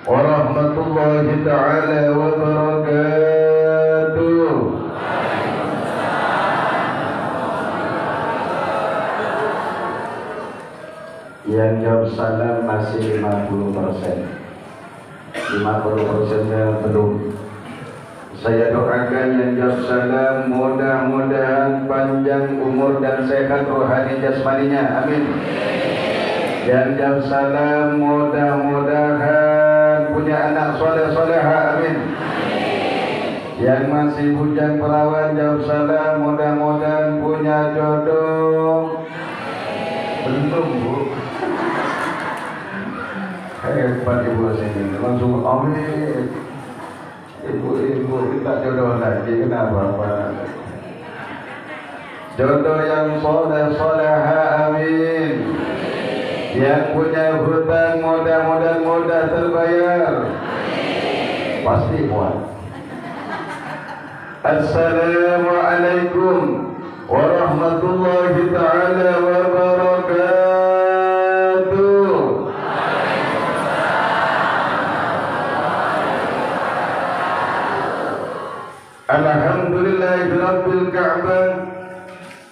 warahmatullahi ta'ala wabarakatuh. Yang jawab salam masih 50%. 50%-nya belum. Saya doakan yang jawab salam mudah-mudahan panjang umur dan sehat rohani jasmaninya, amin. Yang jawab salam mudah-mudahan punya anak soleh-soleha, amin. Yang masih bujang perawan jawab salam mudah-mudahan punya jodoh. Belum, Bu. Hebat ibu sini, langsung amin. Ibu kita jodoh lagi, kenapa Pak? Jodoh yang soleh-soleha, amin. Yang punya hutang mudah-mudahan mudah terbayar, pasti buat. Assalamualaikum warahmatullahi ta'ala wabarakatuh. Alhamdulillahi rabbil ka'bah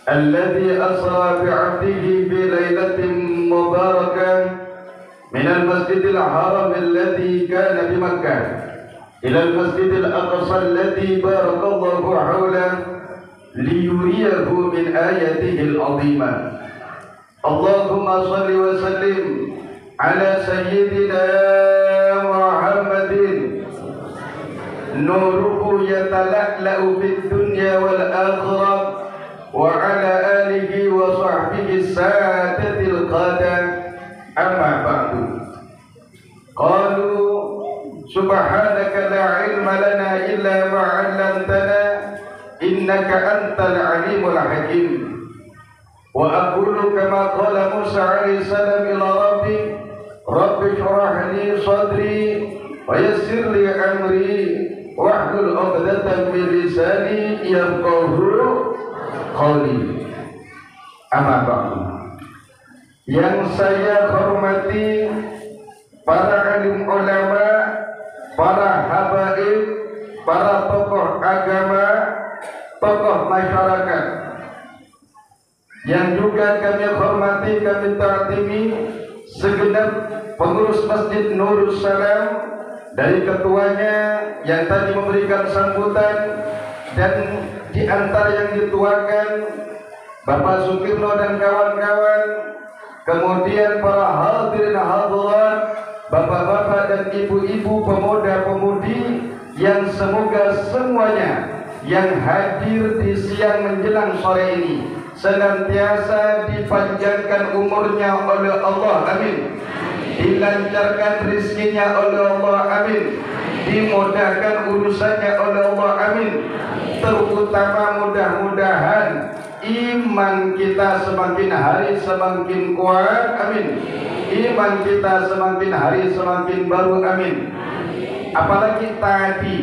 alladhi asra bi'abdihi fi laylatin mubarakah minal masjidil haram alladhi kana bi Makkah ilal masjidil aqsa alladhi barakallahu hawlah liyuriyahu min ayatihi al-azimah. Allahumma salli wa sallim ala sayyidina Muhammadin nuruhu yatala'la'u fid dunya wal akhirah wa ala alihi wa sahbihi sadatil qadam. Amma ba'du. Qalu subhanaka la ilma lana illa ma 'allamtana innaka antal alimul hakim. Wa aqulu kama qala Musa alaihi salam ila rabbi rabbi shrah li sadri wa yassir li amri wahlul 'uqdatam min lisani yafqahu qawli. Amma ba'du. Yang saya hormati para alim ulama, para habaib, para tokoh agama, tokoh masyarakat, yang juga kami hormati, kami ta'zimi segenap pengurus Masjid Nurus Salam, dari ketuanya yang tadi memberikan sambutan, dan di antara yang dituakan Bapak Sukirno dan kawan-kawan, kemudian para hadirin hadirat, bapak-bapak dan ibu-ibu, pemuda-pemudi yang semoga semuanya yang hadir di siang menjelang sore ini senantiasa dipanjangkan umurnya oleh Allah, amin. Dilancarkan rizkinya oleh Allah, amin. Dimudahkan urusannya oleh Allah, amin. Terutama mudah-mudahan iman kita semakin hari semakin kuat, amin. Iman kita semakin hari semakin baru, amin. Apalagi tadi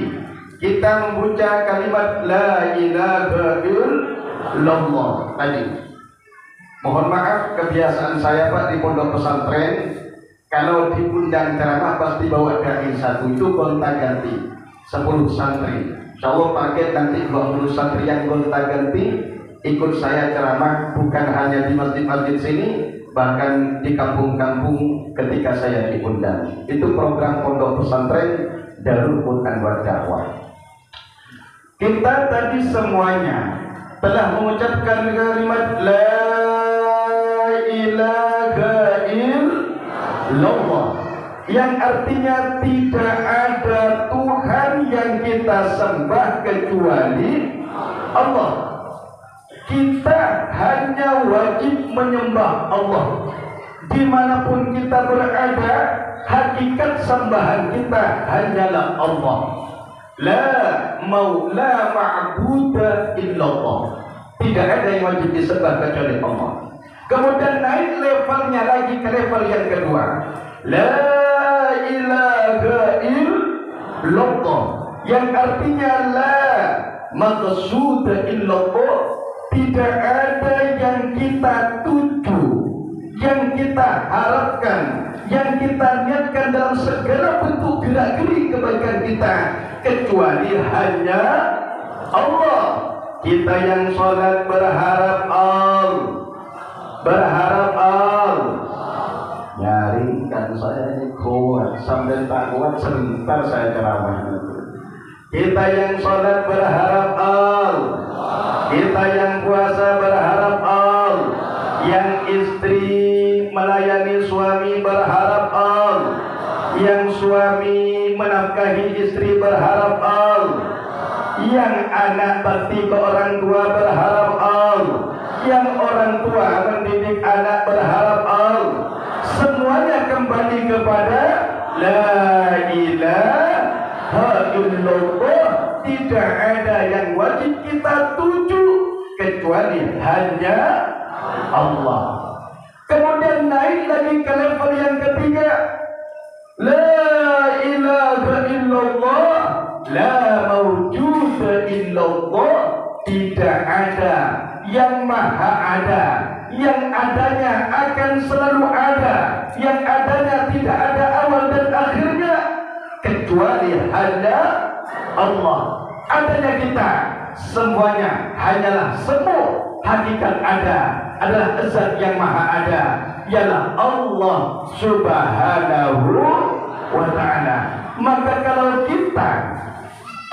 kita membaca kalimat la ilaha illallah tadi. Mohon maaf, kebiasaan saya Pak di pondok pesantren, kalau diundang ceramah pasti bawa dai satu, itu gonta-ganti 10 santri. Insyaallah target nanti 20 santri yang gonta-ganti ikut saya ceramah, bukan hanya di masjid-masjid sini, bahkan di kampung-kampung ketika saya diundang. Itu program pondok pesantren Darul Quran wa Dakwah. Kita tadi semuanya telah mengucapkan kalimat la ilaha illallah, yang artinya tidak ada Tuhan yang kita sembah kecuali Allah. Kita hanya wajib menyembah Allah. Dimanapun kita berada, hakikat sembahan kita hanyalah Allah. La maula ma'buda illallah. Tidak ada yang wajib disembah kecuali Allah. Kemudian naik levelnya lagi ke level yang kedua. La ilaha illallah, yang artinya la maqsuda illallah. Tidak ada yang kita tuju, yang kita harapkan, yang kita niatkan dalam segala bentuk gerak-gerik kebaikan kita, kecuali hanya Allah. Kita yang sholat berharap nyaringkan saya ini kuat, sambil tak kuat sebentar saya ceramah. Kita yang sholat berharap kita yang puasa berharap yang istri melayani suami berharap yang suami menafkahi istri berharap yang anak bakti ke orang tua berharap yang orang tua mendidik anak berharap semuanya kembali kepada la ilaha illallah. Tidak ada yang wajib kita tuju kecuali hanya Allah. Kemudian naik lagi ke level yang ketiga, la ilaha illallah, la mawjuda illallah. Tidak ada yang maha ada, yang adanya akan selalu ada, yang adanya tidak ada awal dan akhirnya, kecuali hanya Allah. Adanya kita semuanya hanyalah semu, hakikat ada adalah zat yang maha ada, ialah Allah subhanahu wa ta'ala. Maka kalau kita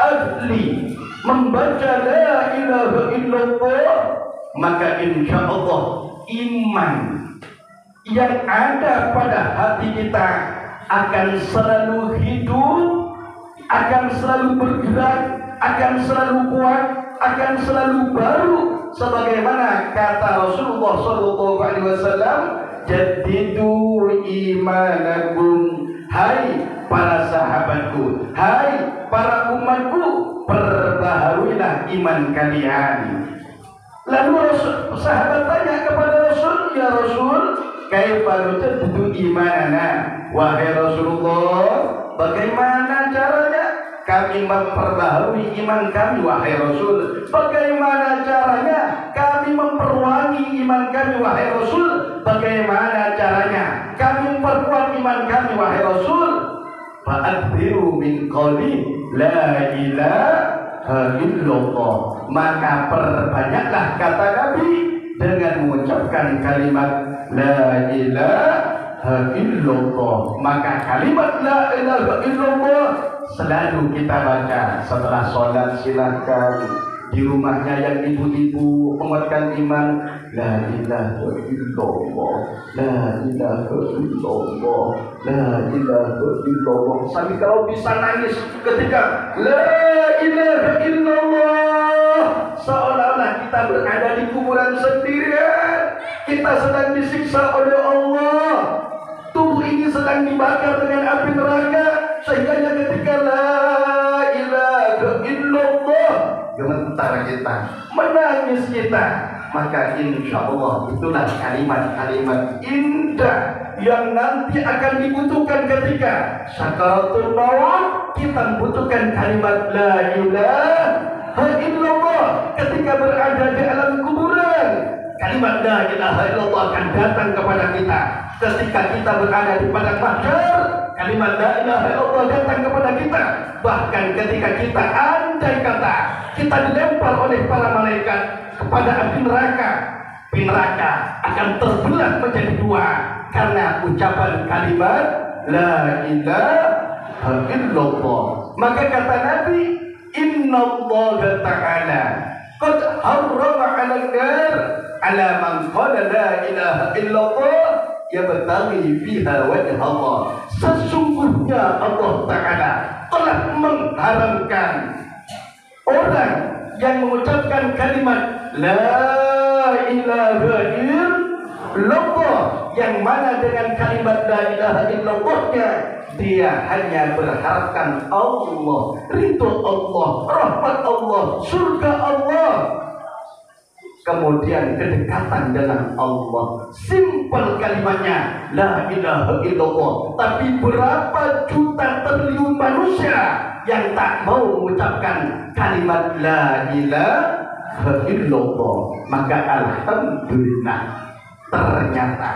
ahli membaca la ilaha illallah, maka insya Allah iman yang ada pada hati kita akan selalu hidup, akan selalu bergerak, akan selalu kuat, akan selalu baru, sebagaimana kata Rasulullah SAW, jadidu imanakum, hai para sahabatku, hai para umatku, perbaharuilah iman kalian. Lalu sahabat tanya kepada Rasul, ya Rasul, kaifa nujaddidu imanana? Wahai Rasulullah, bagaimana caranya kami memperbaharui iman kami? Wahai Rasul, bagaimana caranya kami memperwangi iman kami? Wahai Rasul, bagaimana caranya kami memperkuat iman kami? Wahai Rasul, fa'adhiru min qawli la ilaha illallah, maka perbanyaklah kata Nabi dengan mengucapkan kalimat la ilaha illallah. Maka kalimat la ilaha illallah selalu kita baca setelah sholat. Silakan di rumahnya yang ibu-ibu menguatkan iman, la ilaha illallah, la ilaha illallah, la ilaha illallah. Sampai kalau bisa nangis ketika la ilaha illallah, seolah-olah kita berada di kuburan sendirian. Kita sedang disiksa oleh Allah, tubuh ini sedang dibakar dengan api neraka, sehingga ketika la ilaha illallah gemetar kita, menangis kita, maka insya Allah itulah kalimat-kalimat indah yang nanti akan dibutuhkan ketika sakaratul maut. Kita membutuhkan kalimat la ilaha illallah ketika berada di alam kuburan. Kalimat la ilaha illallah akan datang kepada kita ketika kita berada di padang mahsyar. Kalimat la ilaha illallah datang kepada kita bahkan ketika kita andai kata kita dilempar oleh para malaikat kepada api neraka. Api neraka akan terbelah menjadi dua karena ucapan kalimat la ilaha illallah. Maka kata Nabi, innallaha ta'ala qad harrama 'alan nar 'ala man qala la ilaha illallah yabtaghi fiha wajha Allah. Sesungguhnya Allah Ta'ala telah mengharamkan orang yang mengucapkan kalimat la ilaha illallah, yang mana dengan kalimat la ilaha illallahnya dia hanya berharapkan Allah, ridho Allah, rahmat Allah, surga Allah, kemudian kedekatan dengan Allah. Simpel kalimatnya la ilaha illallah, tapi berapa juta triliun manusia yang tak mau mengucapkan kalimat la ilaha illallah. Maka alhamdulillah ternyata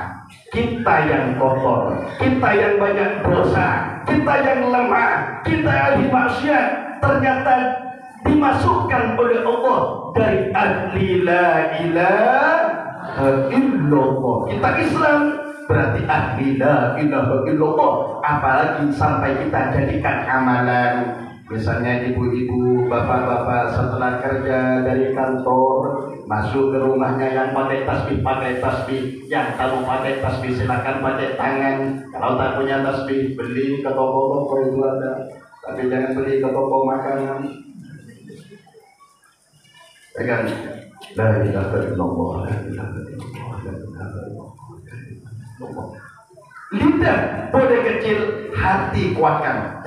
Kita yang kotor, kita yang banyak dosa, kita yang lemah, kita ahli maksiat, ternyata dimasukkan oleh Allah dari ahli la ilaha illallah. Kita Islam berarti ahli la ilaha illallah. Apalagi sampai kita jadikan amalan. Misalnya ibu-ibu, bapak-bapak setelah kerja dari kantor masuk ke rumahnya, yang pakai tasbih, yang tak mau pakai tasbih silakan pakai tangan. Kalau tak punya tasbih beli ke toko-toko itu ada, tapi jangan beli ke toko makanan. Pegang la ilaha illallah, la ilaha illallah, la ilaha illallah. Lidah boleh kecil, hati kuatkan.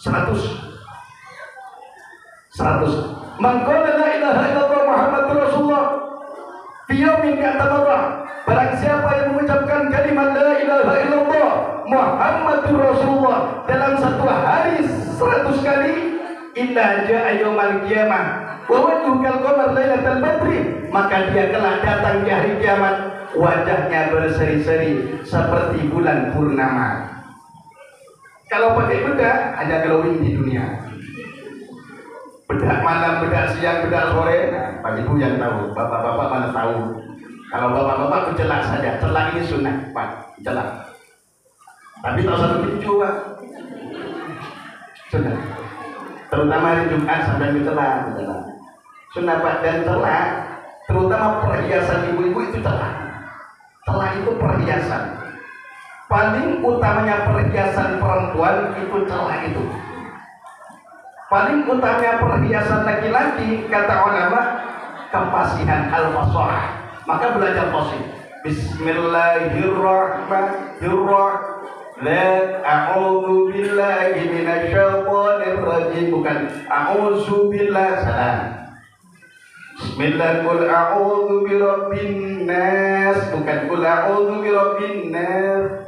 100. Man qala la ilaha illallah Muhammadur Rasulullah fi yaumin mi'ata marrah. Barang siapa yang mengucapkan kalimat la ilaha illallah Muhammadur Rasulullah dalam satu hari 100 kali, illa ja'a yaumal qiyamah wa wajhuhu kal-qamar lailatal badri, maka dia telah datang di hari kiamat, wajahnya berseri-seri seperti bulan purnama. Kalau pakai bedak hanya glowing di dunia. Bedak malam, bedak siang, bedak sore. Nah, Pak Ibu yang tahu, bapak-bapak mana tahu. Kalau bapak-bapak itu celak saja, celak ini sunnah, Pak, celak. Tapi tak satu pincu, Pak. Sunnah. Terutama hari Jumat sampai celak. Sunnah, Pak, dan celak. Terutama perhiasan ibu-ibu itu celak. Celak itu perhiasan. Paling utamanya perhiasan perempuan itu celak itu. Paling utamanya perhiasan laki-laki, kata ulama, kefasihan al-fasahah. Maka belajar fasih. Bismillahirrahmanirrahim. La a'udzu billahi minasyaitonir rajim. Bukan a'udzu billah, salah. Bismillah, qul a'udzu birabbin nas, bukan qul a'udzu birabbin nas.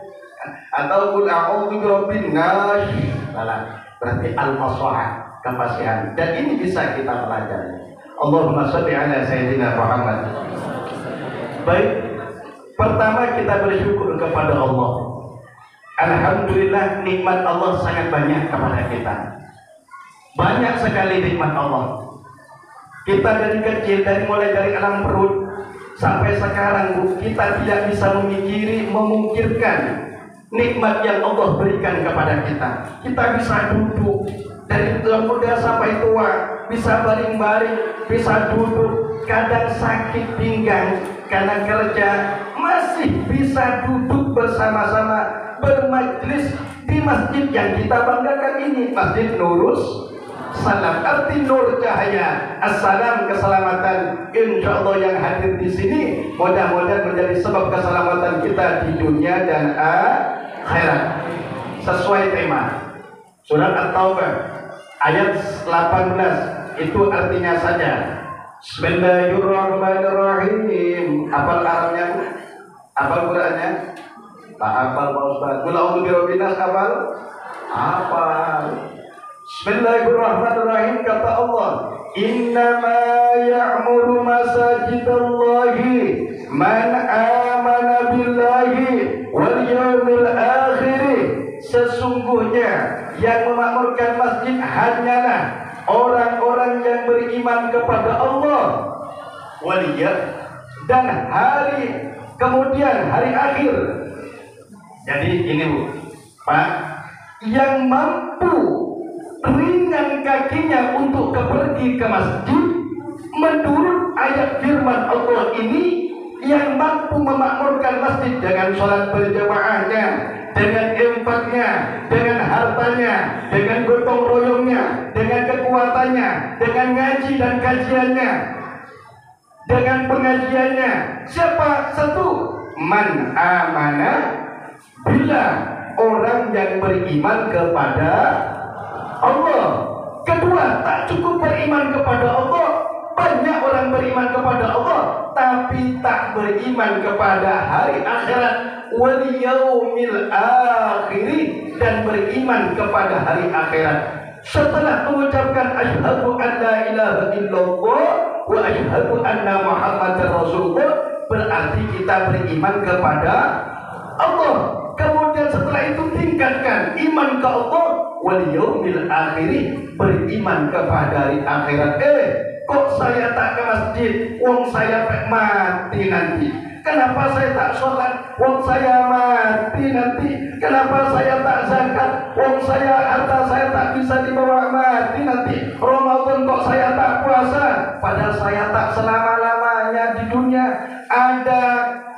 Atau qul a'udzu birabbin nas, salah. Berarti al-fasahah, kefasihan. Dan ini bisa kita pelajari. Allahumma shalli ala sayyidina Muhammad. Baik, pertama kita bersyukur kepada Allah. Alhamdulillah, nikmat Allah sangat banyak kepada kita. Banyak sekali nikmat Allah. Kita dari kecil, mulai dari alam perut sampai sekarang, Bu, kita tidak bisa memungkirkan nikmat yang Allah berikan kepada kita. Kita bisa duduk dari muda sampai tua, bisa baring-baring, bisa duduk. Kadang sakit pinggang karena kerja, masih bisa duduk bersama-sama bermajlis di masjid yang kita banggakan ini, Masjid Nurus Salam. Arti nur cahaya, assalam keselamatan. Insya Allah yang hadir di sini mudah-mudahan menjadi sebab keselamatan kita di dunia dan akhirat. Sesuai tema surat At-Taubah ayat 18, itu artinya saja. Bismillahirrahmanirrahim. Hafal Arabnya, hafal Qurannya? Tak hafal Pak Ustaz. Qul a'udzu birabbin nas, hafal? Hafal. Bismillahirrahmanirrahim, kata Allah, innama ya'muru masajidallahi man amana billahi wal yawmil akhir. Sesungguhnya yang memakmurkan masjid hanyalah orang-orang yang beriman kepada Allah dan hari kemudian, hari akhir. Jadi ini, Bu, Pak, yang mampu ringan kakinya untuk pergi ke masjid, menurut ayat firman Allah ini, yang mampu memakmurkan masjid dengan sholat berjamaahnya, dengan infaknya, dengan hartanya, dengan gotong royongnya, dengan kekuatannya, dengan ngaji dan kajiannya, dengan pengajiannya. Siapa? Satu, man amana bila orang yang beriman kepada Allah. Kedua, tak cukup beriman kepada Allah. Banyak orang beriman kepada Allah tapi tak beriman kepada hari akhirat, wal yaumil akhir, dan beriman kepada hari akhirat. Setelah mengucapkan asyhadu an la ilaha illallah wa asyhadu anna Muhammadar Rasulullah, berarti kita beriman kepada Allah. Kemudian setelah itu tingkatkan iman ke Allah, wal yaumil akhir, beriman kepada hari akhirat. Kok saya tak ke masjid, wong saya mati nanti? Kenapa saya tak sholat, wong saya mati nanti? Kenapa saya tak zakat, wong saya harta saya tak bisa dibawa, mati nanti? Ramadan kok saya tak puasa, padahal saya tak selama-lamanya di dunia. Ada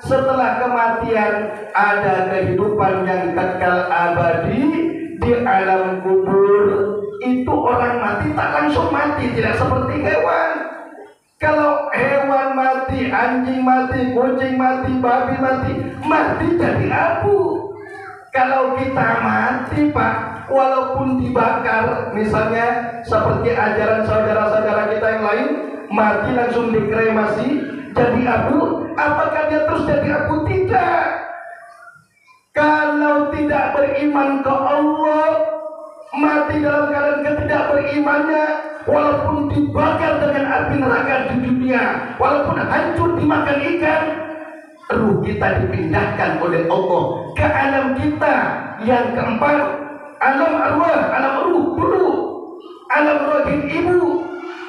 setelah kematian, ada kehidupan yang kekal abadi di alam kubur. Itu orang mati tak langsung mati, tidak seperti hewan. Kalau hewan mati, anjing mati, kucing mati, babi mati, mati jadi abu. Kalau kita mati Pak, walaupun dibakar, misalnya seperti ajaran saudara-saudara kita yang lain, mati langsung dikremasi jadi abu, apakah dia terus jadi abu? Tidak. Kalau tidak beriman ke Allah, mati dalam keadaan ketidakberimannya, walaupun dibakar dengan api neraka di dunia, walaupun hancur dimakan ikan, ruh kita dipindahkan oleh Allah ke alam kita yang keempat, alam arwah, alam ruh dulu, alam rohim ibu,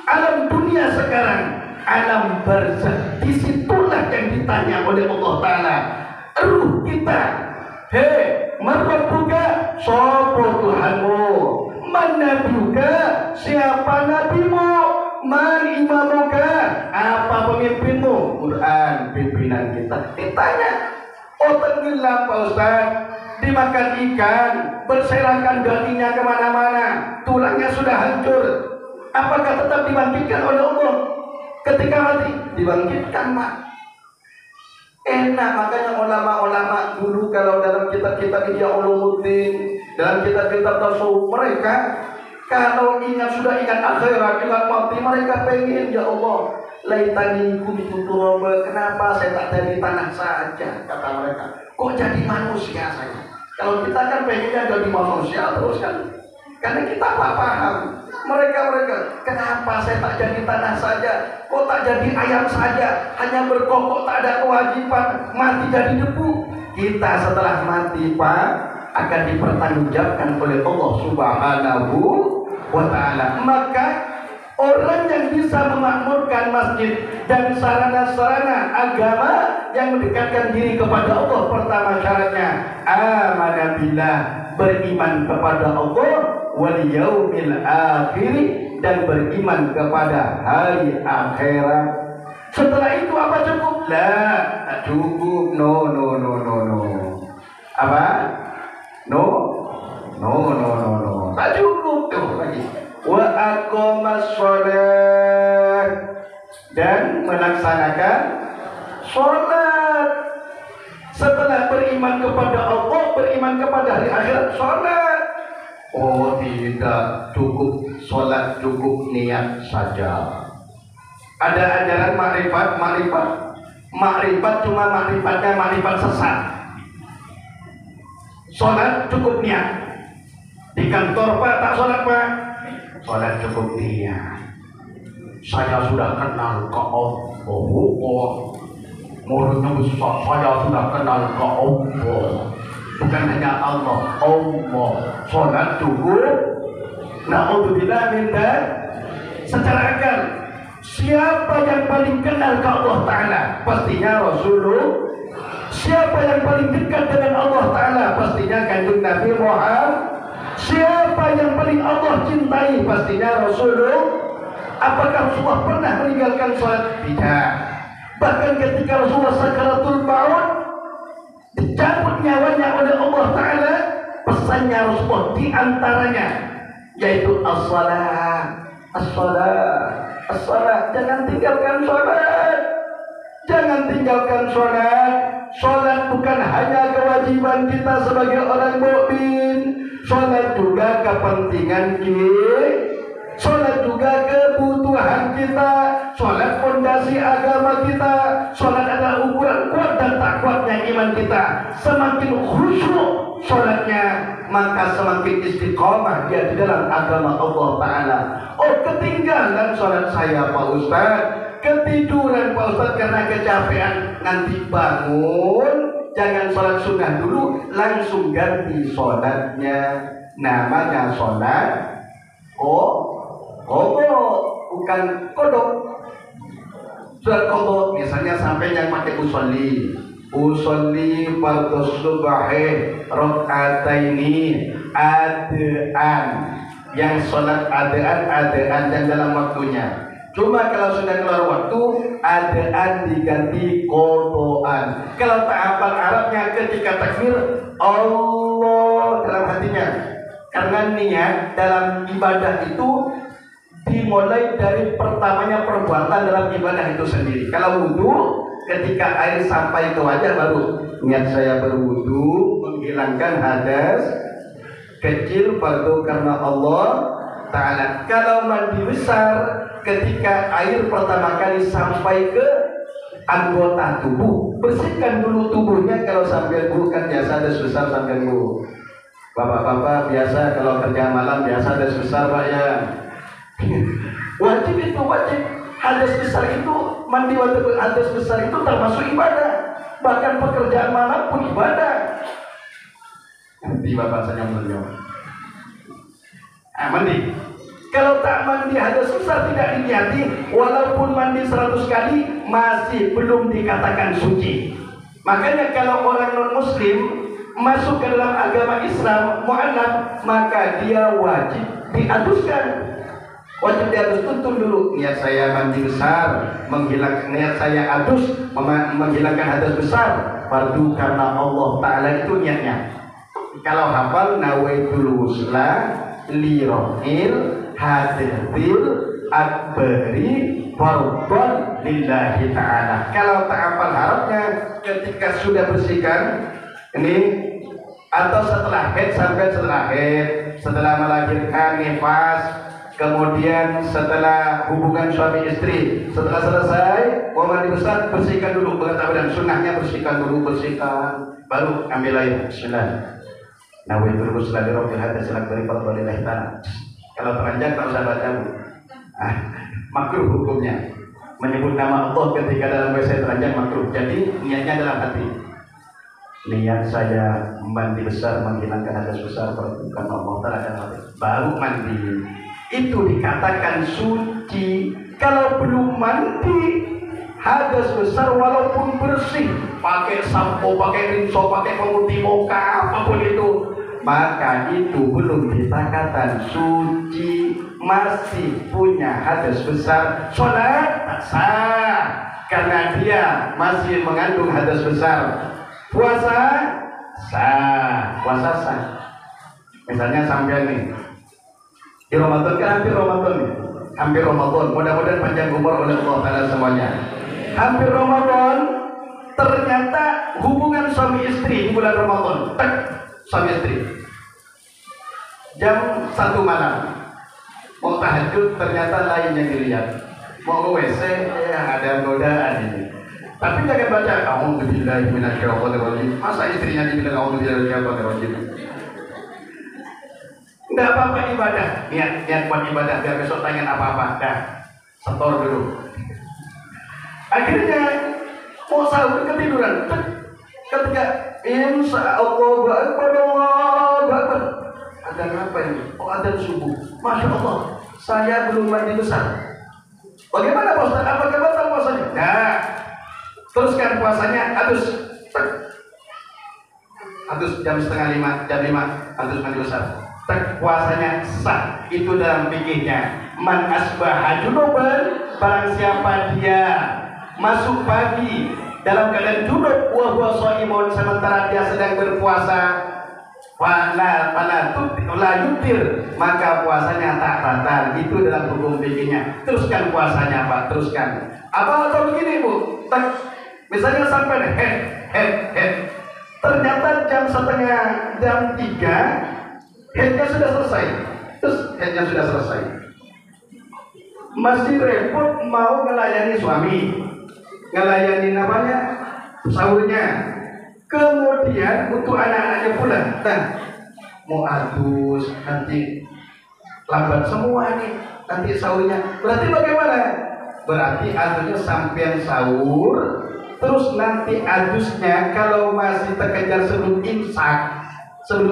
alam dunia sekarang, alam barzakh. Disitulah yang ditanya oleh Allah Ta'ala, ruh kita, Marabbuka, sapa Tuhanmu? Man nabiyuka, siapa nabimu? Man imamuka, apa pemimpinmu? Quran, pimpinan kita. Ditanya, tenggelam Pak Ustaz, dimakan ikan, berserakan dagingnya kemana-mana, tulangnya sudah hancur, apakah tetap dibangkitkan oleh Allah? Ketika mati, dibangkitkan Pak. Enak, makanya ulama-ulama dulu kalau dalam kitab-kitab Ihya Ulumuddin, dalam kitab-kitab tasawuf mereka, kalau sudah ingat akhirat, ingat mati, mereka pengen, ya Allah, laitani kuntu turaba, kenapa saya tak jadi tanah saja, kata mereka. Kok jadi manusia saya? Kalau kita kan pengennya jadi manusia terus kan, karena kita tak paham. Mereka, kenapa saya tak jadi tanah saja? Kok tak jadi ayam saja? Hanya berkokok, tak ada kewajiban, mati jadi debu. Kita setelah mati Pak, akan dipertanggungjawabkan oleh Allah Subhanahu wa Ta'ala. Maka orang yang bisa memakmurkan masjid dan sarana-sarana agama yang mendekatkan diri kepada Allah, pertama syaratnya amanah billah, beriman kepada Allah, wal yaumil akhir, dan beriman kepada hari akhirat. Setelah itu apa cukup? Tak cukup. No. Apa? No. Tak cukup. Tuh lagi. Wa aqamas shalah, dan melaksanakan sholat. Setelah beriman kepada Allah, beriman kepada hari akhirat, sholat. Oh tidak cukup sholat, cukup niat saja. Ada ajaran makrifat cuma makrifat sesat. Sholat cukup niat. Di kantor Pak tak sholat Pak, sholat cukup niat. Saya sudah kenal ke Allah, muridnya besar, saya sudah kenal ke Allah. Bukan hanya Allah, sholat cukup. Na'udzubillah min dzalik. Secara akal, siapa yang paling kenal ke Allah Ta'ala? Pastinya Rasulullah. Siapa yang paling dekat dengan Allah Ta'ala? Pastinya kanjeng Nabi Muhammad. Siapa yang paling Allah cintai? Pastinya Rasulullah. Apakah Rasulullah pernah meninggalkan sholat? Tidak. Bahkan ketika Rasulullah sakaratul maut, dicabut nyawanya oleh Allah Ta'ala, pesannya Rasulullah diantaranya yaitu as-salat. Jangan tinggalkan sholat. Sholat bukan hanya kewajiban kita sebagai orang mukmin. Sholat juga kepentingan kita. Sholat juga kebutuhan kita. Sholat fondasi agama kita. Sholat adalah ukuran kuat dan tak kuatnya iman kita. Semakin khusyuk sholatnya, maka semakin istiqomah dia di dalam agama Allah Ta'ala. Oh ketinggalan sholat saya Pak Ustaz, ketiduran Pak Ustadz karena kecapean, nanti bangun, jangan sholat sunnah dulu, langsung ganti sholatnya. Namanya sholat kodok, bukan kodok. Sholat kodok misalnya sampai yang pakai usolli fardhu subhi rakaataini adaan, yang sholat adaan yang dalam waktunya. Cuma kalau sudah keluar waktu, adaan diganti kodoan. Kalau tak hafal Arabnya, ketika takbir Allah dalam hatinya. Karena niat dalam ibadah itu dimulai dari pertamanya perbuatan dalam ibadah itu sendiri. Kalau wudhu, ketika air sampai ke wajah baru niat saya berwudhu menghilangkan hadas kecil fardu karena Allah Ta'ala. Kalau mandi besar, ketika air pertama kali sampai ke anggota tubuh, bersihkan dulu tubuhnya. Kalau sambil bukan biasa hadas besar sambil bu. Bapak-bapak biasa kalau kerja malam biasa hadas besar Pak ya. Wajib itu, wajib. Hadas besar itu, mandi hadas besar itu termasuk ibadah. Bahkan pekerjaan malam pun ibadah. Nanti bapak saya menjawab. Mandi. Kalau tak mandi hadas besar tidak diniati, walaupun mandi 100 kali masih belum dikatakan suci. Makanya kalau orang non muslim masuk ke dalam agama Islam mu'alaf, maka dia wajib diaduskan. Wajib diadus, tuntun dulu niat saya mandi besar, menghilangkan niat saya adus, menghilangkan hadas besar, fardu karena Allah Ta'ala, itu niatnya. Kalau hafal nawaitul husla li rohil hadatil akbari fardhon lillahi ta'ala. Kalau tak hafal harapnya, ketika sudah bersihkan ini atau setelah haid, sampai setelah haid, setelah melahirkan nifas, kemudian setelah hubungan suami istri, setelah selesai mau mandi besar, bersihkan dulu. Pengetahuan sunnahnya bersihkan dulu, bersihkan, baru ambil air. Bismillah. Nawaitul husla li rabbil hadas akbari fardhon lillahi ta'ala. Kalau teranjang tak usah baca. Makruh hukumnya. Menyebut nama Allah ketika dalam WC teranjang makruh. Jadi niatnya dalam hati. Niat saya mandi besar, menghilangkan hadas besar, perbuatan Allah Ta'ala, baru mandi. Itu dikatakan suci. Kalau belum mandi hadas besar, walaupun bersih, pakai sampo, pakai rinso, pakai pemutih muka, apapun itu, maka itu belum dikatakan suci. Masih punya hadas besar, sholat tak sah karena dia masih mengandung hadas besar. Puasa sah, puasa sah. Misalnya sampai nih di Ramadan, kan hampir Ramadan nih, hampir Ramadan. Mudah-mudahan panjang umur oleh Allah Ta'ala semuanya. Hampir Ramadan, ternyata hubungan suami istri di bulan Ramadan, suami istri jam 1 malam mau tahajud, ternyata lain yang dilihat. Mau ke WC, ada godaan ini. Tapi jangan baca a'udzubillahi minasyaitonir rajim. Masa istrinya dibilang a'udzubillahi minasyaitonir rajim? Enggak apa-apa ibadah. Niat buat ibadah, biar besok tanya apa-apa. Dah, setor dulu. Akhirnya mau sahur ketiduran. Ketika insya Allah Akbar. Ada apa ini? Oh, ada subuh. Masya Allah, saya belum mandi besar. Bagaimana Pak Ustaz? Apakah batal puasanya? Nah, teruskan puasanya, adus jam 4:30, jam 5, adus mandi besar. Puasanya sah. Itu dalam fikihnya. Man asbaha junuban, barang siapa dia masuk pagi dalam keadaan junub wa huwa shaimun, sementara dia sedang berpuasa, la yutir, maka puasanya tak batal. Itu dalam hukum fikihnya. Teruskan puasanya Pak, teruskan. Apa atau begini Bu? Misalnya sampai head. Ternyata jam 3 headnya sudah selesai. Terus headnya sudah selesai, masih repot mau melayani suami, ngelayani namanya sahurnya. Kemudian untuk anak-anaknya pulang, mau adus, nanti lambat semua nih, nanti sahurnya. Berarti bagaimana? berarti adusnya sampean sahur, terus nanti adusnya kalau masih terkejar sebelum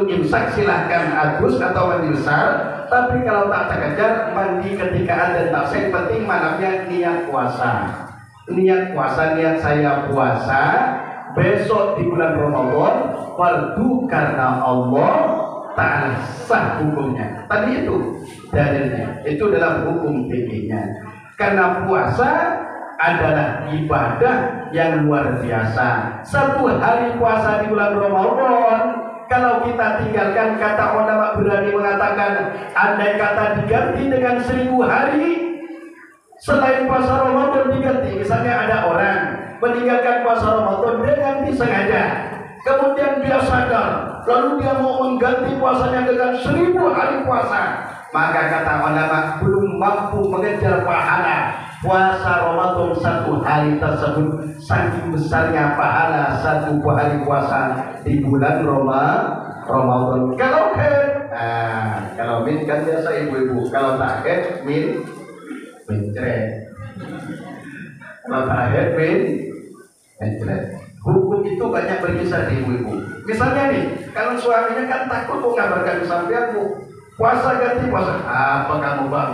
imsak silahkan adus atau mandi besar. Tapi kalau tak terkejar, mandi ketika ada tak. Yang penting malamnya niat puasa. Niat saya puasa besok di bulan Ramadan, fardu karena Allah Ta'ala, sah hukumnya. Tadi itu dalilnya, itu dalam hukum fikihnya. Karena puasa adalah ibadah yang luar biasa. Satu hari puasa di bulan Ramadan, kalau kita tinggalkan, kata ulama berani mengatakan, andai kata diganti dengan 1000 hari selain puasa Ramadan diganti. Misalnya ada orang meninggalkan puasa Ramadan dengan disengaja, kemudian dia sadar, lalu dia mau mengganti puasanya dengan 1000 hari puasa, maka kata ulama belum mampu mengejar pahala puasa Ramadan 1 hari tersebut. Saking besarnya pahala 1 hari puasa di bulan Ramadan. Kalau head, kalau min kan biasa ibu-ibu, kalau tak head min mencret. Kalau tak head min mencret. Hukum itu banyak berkisar di ibu-ibu. Misalnya nih, kalau suaminya kan takut mengabarkan sampeanmu puasa ganti puasa. Apa kamu bang?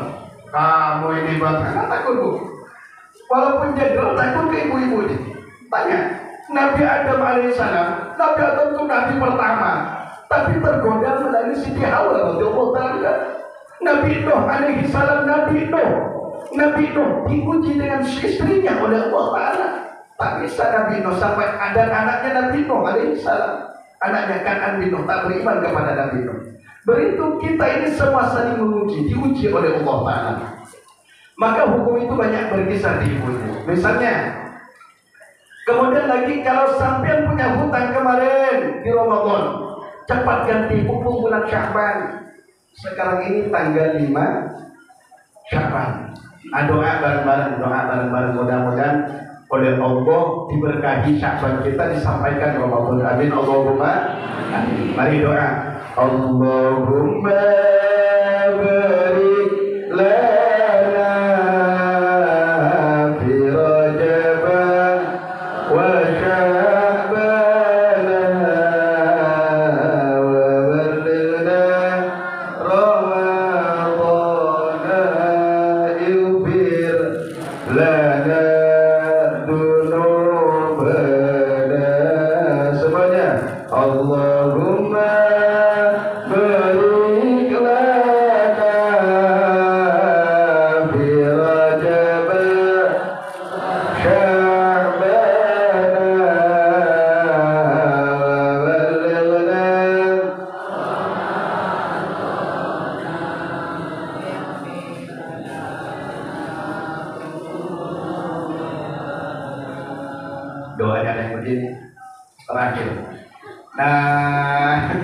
Kamu ini bang, kan takut bu. Walaupun jadwal takut ke ibu-ibu ini. Tanya, Nabi Adam alaihissalam, Nabi Adam itu Nabi pertama, tapi tergoda melalui Siti Hawa. Nabi Nuh alaihissalam, Nabi Nuh diuji dengan istrinya oleh Allah Ta'ala. Tak bisa Nabi Nuh sampai ada anaknya Nabi Nuh alaihissalam. Anaknya Kan'an bin Nuh tak beriman kepada Nabi Nuh. Beritu kita ini semua saling menguji, diuji oleh Allah Ta'ala. Maka hukum itu banyak berkisar di ibu-ibu. Misalnya, kemudian lagi kalau sampean punya hutang kemarin di Ramadan, cepat ganti hukum bulan Sya'ban. Sekarang ini tanggal 5 Sya'ban. Doa bareng-bareng, mudah-mudahan oleh Allah diberkahi Sya'ban kita, disampaikan Ramadan. Amin Allahumma amin. Mari doa. Allahumma barik lana fi Rajab wa Sya'ban wa ballighna Ramadan ighfir lana Allahumma barik lana fi Rajab Sya'ban wa ballighna. Doanya yang begini terakhir. Nah,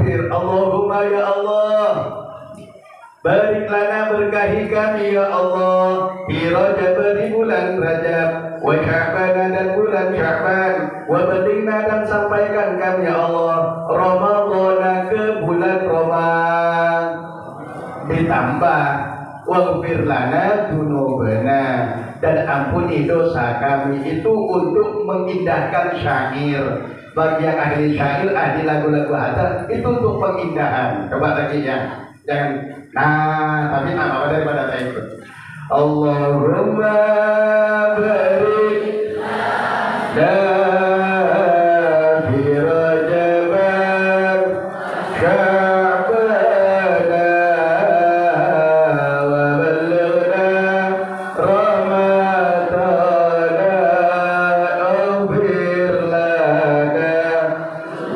Allahumma ya Allah, barik lana, berkahi kami ya Allah, di Rajab, di bulan Rajab, wa Sya'ban, dan bulan Sya'ban, wa ballighna, dan sampaikan kami ya Allah Ramadan, ke bulan Ramadan. Ditambah waghfir lana dzunubana, dan ampuni dosa kami. Itu untuk mengindahkan syair. Bagi yang ahli syair, ahli lagu-lagu hadar, itu untuk pengindahan. Coba lagi ya, jangan. Nah, tapi tak apa daripada saya ikut. Allahumma barik lana fi Rajab Sya'ban wa ballighna Ramadan ighfir lana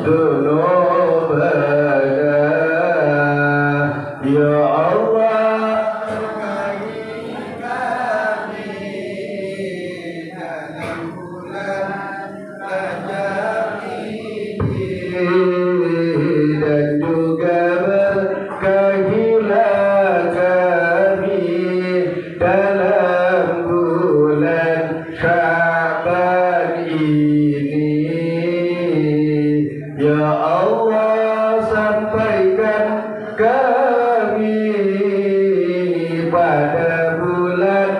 dzunubana ya Allah. Dan juga berkahilah kami dalam bulan Sya'ban ini ya Allah. Sampaikan kami pada bulan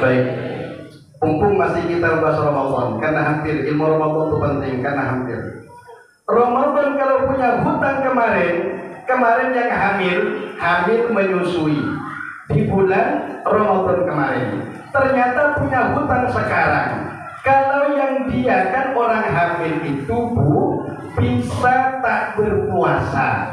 Baik, mumpung masih kita bahas Ramadan, karena hampir ilmu Ramadan itu penting, karena hampir Ramadan. Kalau punya hutang kemarin yang hamil menyusui di bulan Ramadan kemarin, ternyata punya hutang sekarang. Kalau yang dia kan orang hamil itu bisa tak berpuasa.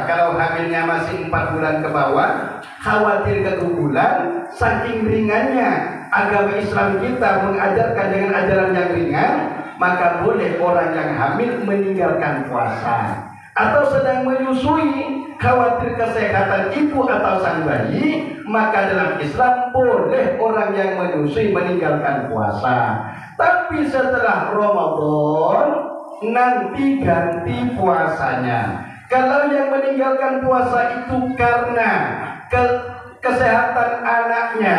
Kalau hamilnya masih 4 bulan ke bawah, khawatir keguguran, saking ringannya agama Islam kita mengajarkan dengan ajaran yang ringan, maka boleh orang yang hamil meninggalkan puasa. Atau sedang menyusui, khawatir kesehatan ibu atau sang bayi, maka dalam Islam boleh orang yang menyusui meninggalkan puasa. Tapi setelah Ramadan nanti ganti puasanya. Kalau yang meninggalkan puasa itu karena kesehatan anaknya,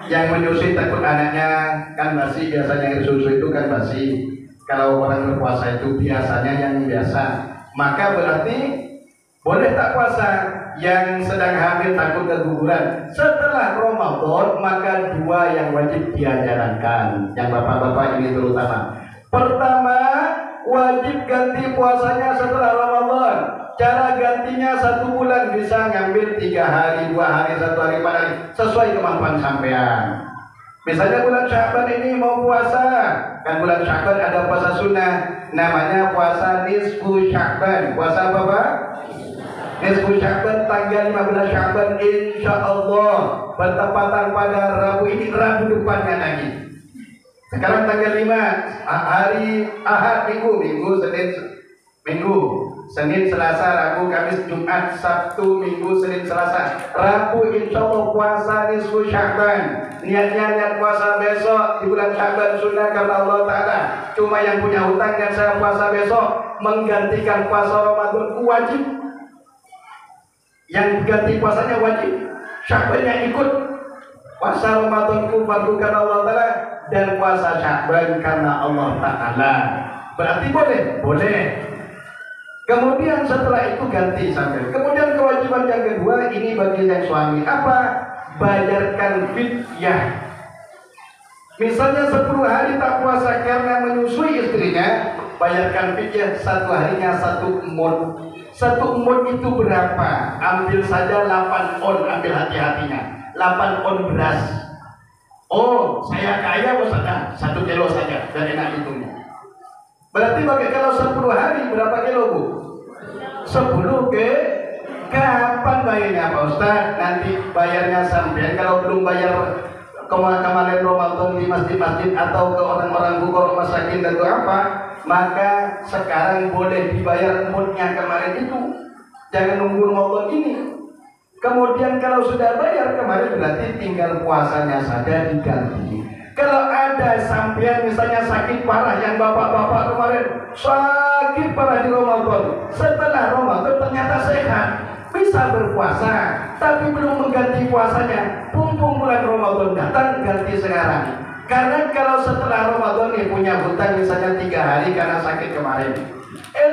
yang menyusui takut anaknya kan basi, biasanya susu itu kan basi. Kalau orang berpuasa itu biasanya yang biasa, maka berarti boleh tak puasa. Yang sedang hamil takut keguguran setelah Ramadan, maka 2 yang wajib dia jalankan. Yang bapak-bapak ini terutama, pertama, wajib ganti puasanya setelah Ramadan. Cara gantinya 1 bulan, bisa ngambil 3 hari, 2 hari, 1 hari, 4 hari, sesuai kemampuan sampean. Misalnya bulan Sya'ban ini mau puasa, kan bulan Sya'ban ada puasa sunnah, namanya puasa nisfu Sya'ban. Puasa apa Pak? Nisfu Sya'ban, tanggal 15 Sya'ban insyaallah bertepatan pada Rabu ini, Rabu depannya lagi. Sekarang tanggal 5, hari Ahad, Senin, Selasa, Rabu, Kamis, Jumat, Sabtu, Minggu, Senin, Selasa, Rabu, insya Allah puasa nisfu Sya'ban. Niat puasa besok di bulan Sya'ban sunnah karena Allah Ta'ala. Cuma yang punya hutang dan saya puasa besok menggantikan puasa Ramadan wajib. Yang ganti puasanya wajib, Sya'bannya ikut. Puasa Ramadanku fardu karena Allah Ta'ala, dan puasa Sya'ban karena Allah Ta'ala. Berarti boleh. Kemudian setelah itu ganti sampai. Kemudian kewajiban yang kedua ini bagi yang suami, apa? Bayarkan fidyah. Misalnya 10 hari tak puasa karena menyusui istrinya, bayarkan fidyah 1 harinya 1 mud. 1 mud itu berapa? Ambil saja 8 on, ambil hati-hatinya. 8 on beras. Oh, saya kaya Ustaz, 1 kilo saja dan enak hitungnya. Berarti kalau 10 hari berapa kilo Bu? 10 ke? Kapan bayarnya Pak Ustaz? Nanti bayarnya sampai kalau belum bayar kemarin Ramadan di masjid-masjid atau ke orang-orang bukor masakin dan apa, maka sekarang boleh dibayar mudnya kemarin itu. Jangan nunggu Ramadan ini. Kemudian kalau sudah bayar kemarin berarti tinggal puasanya saja diganti. Kalau ada sampean misalnya sakit parah, yang bapak-bapak kemarin sakit parah di Ramadan, setelah Ramadan ternyata sehat, bisa berpuasa, tapi belum mengganti puasanya, mumpung bulan Ramadan datang, ganti sekarang. Karena kalau setelah Ramadan nih punya hutang misalnya 3 hari karena sakit kemarin,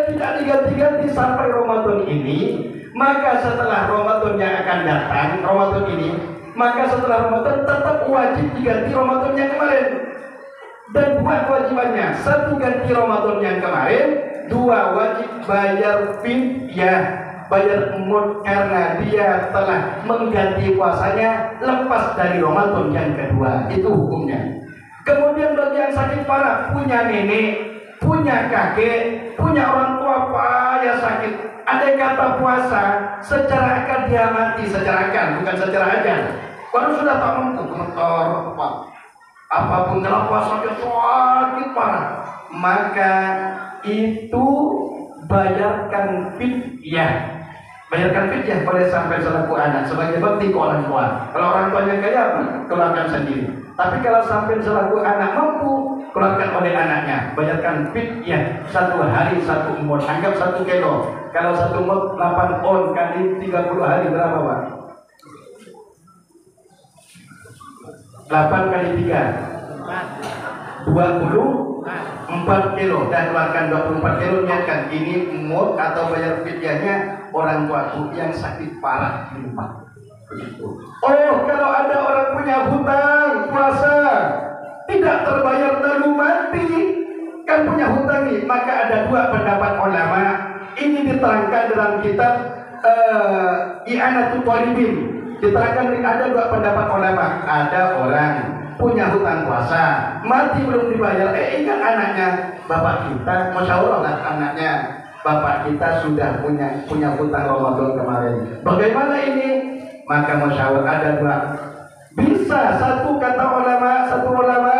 tidak diganti-ganti sampai Ramadan ini, maka setelah Ramadan yang akan datang, Ramadan ini, maka setelah Ramadan tetap wajib diganti Ramadan yang kemarin. Dan 2 kewajibannya, 1 ganti Ramadan yang kemarin, 2 wajib bayar fidyah, bayar mud karena dia telah mengganti puasanya lepas dari Ramadan yang kedua. Itu hukumnya. Kemudian bagi yang sakit parah, punya nenek, punya kakek, punya orang tua payah sakit, andai kata puasa, secara akal dia mati, secara akal, bukan secara ajal. Kalau sudah tak mampu, gemetar, apapun kalau puasa dia sakit parah, maka itu bayarkan fidyah. Bayarkan fidyah boleh sampai selaku anak sebagai bakti ke orang tua. Kalau orang tuanya kaya, keluarkan sendiri. Tapi kalau sampai selaku anak mampu, keluarkan oleh anaknya, bayarkan fidyah 1 hari 1 umur, anggap 1 kilo. Kalau 1 umur 8 on kali 30 hari berapa Pak? 8 kali 3 24 kilo. Dan keluarkan 24 kilo, niatkan ini umur atau bayar fidyahnya orang tuaku yang sakit parah di rumah. Oh, kalau ada orang punya hutang puasa tidak terbayar lalu mati, kan punya hutang nih, maka ada 2 pendapat ulama. Ini diterangkan dalam kitab I'anatul Talibin. Diterangkan ada 2 pendapat ulama. Ada orang punya hutang puasa, mati belum dibayar, ingat anaknya, bapak kita musyawarah lah anaknya, bapak kita sudah punya hutang Ramadan kemarin. Bagaimana ini? Maka musyawarah ada 2. Bisa satu ulama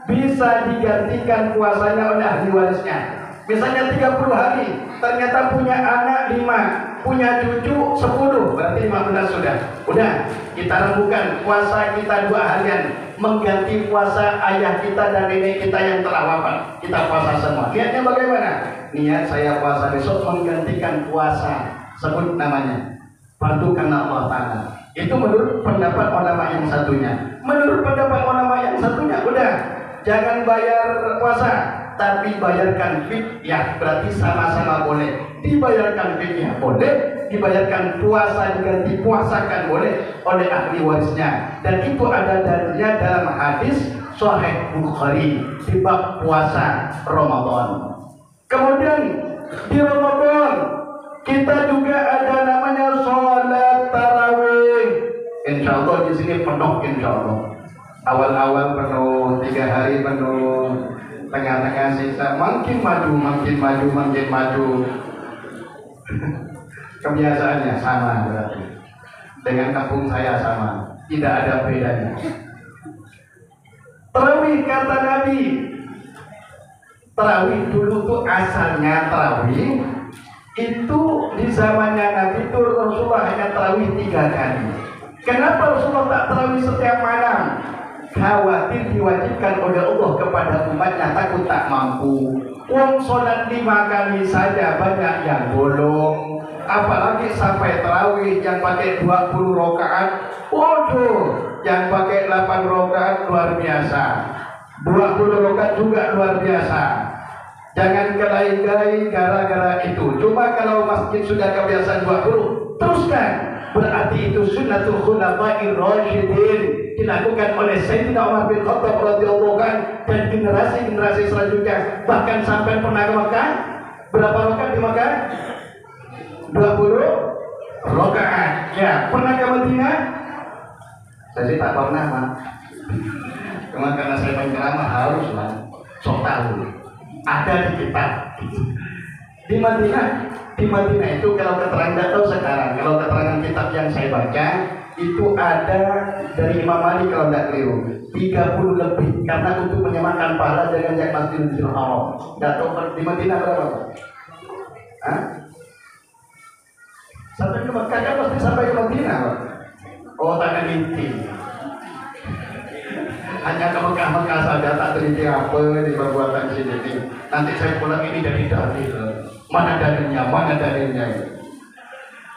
bisa digantikan puasanya oleh ahli warisnya. Misalnya 30 hari, ternyata punya anak 5, punya cucu 10, berarti 15 sudah. Udah, kita rembukan puasa kita 2 harian, mengganti puasa ayah kita dan nenek kita yang telah wafat. Kita puasa semua. Niatnya bagaimana? Niat saya puasa besok menggantikan puasa, sebut namanya, fardu karena Allah Ta'ala. Itu menurut pendapat ulama yang satunya. Menurut pendapat ulama yang satunya, udah, jangan bayar puasa, tapi bayarkan fidyah, berarti sama-sama boleh. Dibayarkan fidyah boleh, dibayarkan puasa diganti puasakan boleh oleh ahli warisnya. Dan itu ada dalilnya dalam hadis Sahih Bukhari di bab puasa Ramadan. Kemudian di Ramadan kita juga ada namanya sholat tarawih. Insya Allah di sini penuh, insya Allah. Awal-awal penuh, 3 hari penuh, tengah-tengah sisa makin maju. Kebiasaannya sama berarti. Dengan kampung saya sama, tidak ada bedanya. Tarawih kata Nabi. Tarawih dulu tuh asalnya tarawih itu di zamannya Nabi itu Rasulullah hanya tarawih 3 kali. Kenapa Rasulullah tak tarawih setiap malam? Khawatir diwajibkan oleh Allah kepada umatnya, takut tak mampu. Uang sholat 5 kali saja banyak yang bolong, apalagi sampai tarawih yang pakai 20 rakaat. Waduh, yang pakai 8 rakaat luar biasa, 20 rakaat juga luar biasa. Jangan kelai-kelai gara-gara itu. Cuma kalau masjid sudah kebiasaan 20, teruskan. Berarti itu sunnatul khulafa'ir rasyidin, dilakukan oleh Sayyidina Umar bin Khattab radhiyallahu anhu dan generasi-generasi selanjutnya. Bahkan sampai pernah ke Mekah, berapa rakaat di Mekah? 20 rakaat. Ya, pernah ke Madinah? Saya sih tak pernah, Pak. Cuma karena saya penceramah harus lah, sok tahu. Ada di kitab. Di Madinah itu kalau keterangan, tidak tahu sekarang, kalau keterangan kitab yang saya baca itu ada dari Imam Malik kalau tidak keliru 30 lebih, karena untuk menyamakan pahala dengan yang Masjidil Haram. Tidak tahu di Madinah berapa? Hah? Sampai ke Mekah kan pasti sampai ke Madinah, Pak. Oh, tangan inti. Hanya ke Mekah saja, tak teliti apa di perbuatan sini. Nanti saya pulang ini jadi dalil. Mana dalilnya?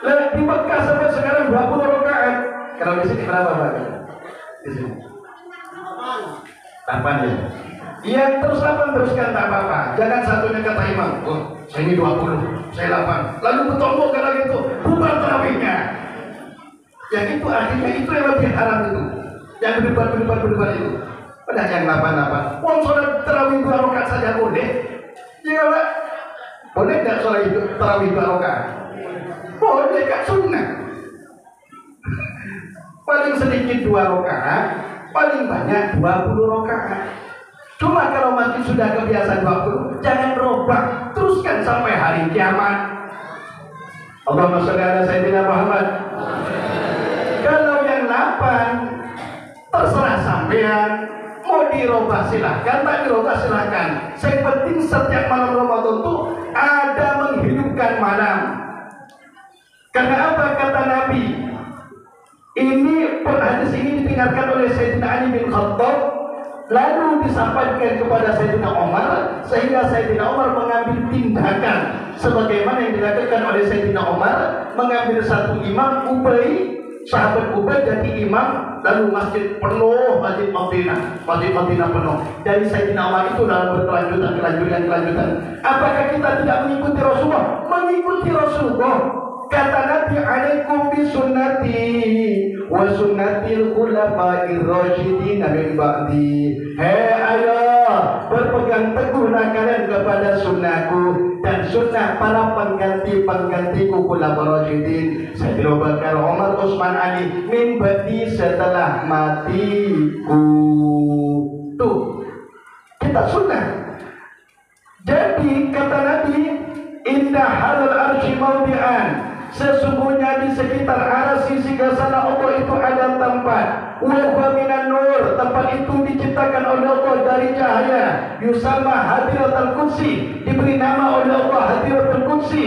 Lah di Mekah sampai sekarang 20 rakaat. Kalau di sini berapa, Pak? Di sini 8 ya. Iya, terus 8 teruskan tak apa-apa. Jangan satunya kata imam, oh, saya ini 20, saya 8. Lalu bertombok lagi itu, bubar tarawihnya. Yang itu akhirnya itu yang lebih haram itu. Yang berdebat itu. Padahal yang 8. Wong sholat tarawih 2 rakaat saja boleh. Iya, Pak. Boleh tidak sholat itu tarawih 2 rakaat? Boleh, kan sunnah. Paling sedikit 2 rakaat, paling banyak 20 rakaat. Cuma kalau masjid sudah kebiasaan 20, jangan berubah, teruskan sampai hari kiamat. Allahumma sholli ala sayyidina Muhammad. Kalau yang 8 terserah sampean, mau dirubah silahkan, tak dirubah silahkan. Yang penting setiap malam Ramadan itu ada menghidupkan malam. Karena apa kata Nabi? Hadis ini didengarkan oleh Sayyidina Ali bin Khattab. lalu disampaikan kepada Sayyidina Umar, sehingga Sayyidina Umar mengambil tindakan sebagaimana yang dilakukan oleh Sayyidina Umar, mengambil satu imam Ubay, sahabat Ubay jadi imam, lalu masjid penuh, masjid Madinah penuh. Dari Sayyidina Umar itu dalam berkelanjutan. Apakah kita tidak mengikuti Rasulullah? Mengikuti Rasulullah. Kata Nabi, alaikum bi sunnati wa sunnatil khulafa'ir rasyidin min ba'di. Hei ayo, berpegang teguhlah kalian kepada sunnahku dan sunnah para penggantiku khulafa'ir rasyidin, Sayyidina Abu Bakar, Umar, Utsman, Ali, min ba'di, setelah matiku. Tuh, kita sunnah. Jadi kata Nabi, indah halal arsy maudi'an, sesungguhnya di sekitar arasy singgasana Allah itu ada tempat, wa minan nur, tempat itu diciptakan oleh Allah dari cahaya, yusamma hadiratul qudsi, diberi nama oleh Allah hadiratul qudsi,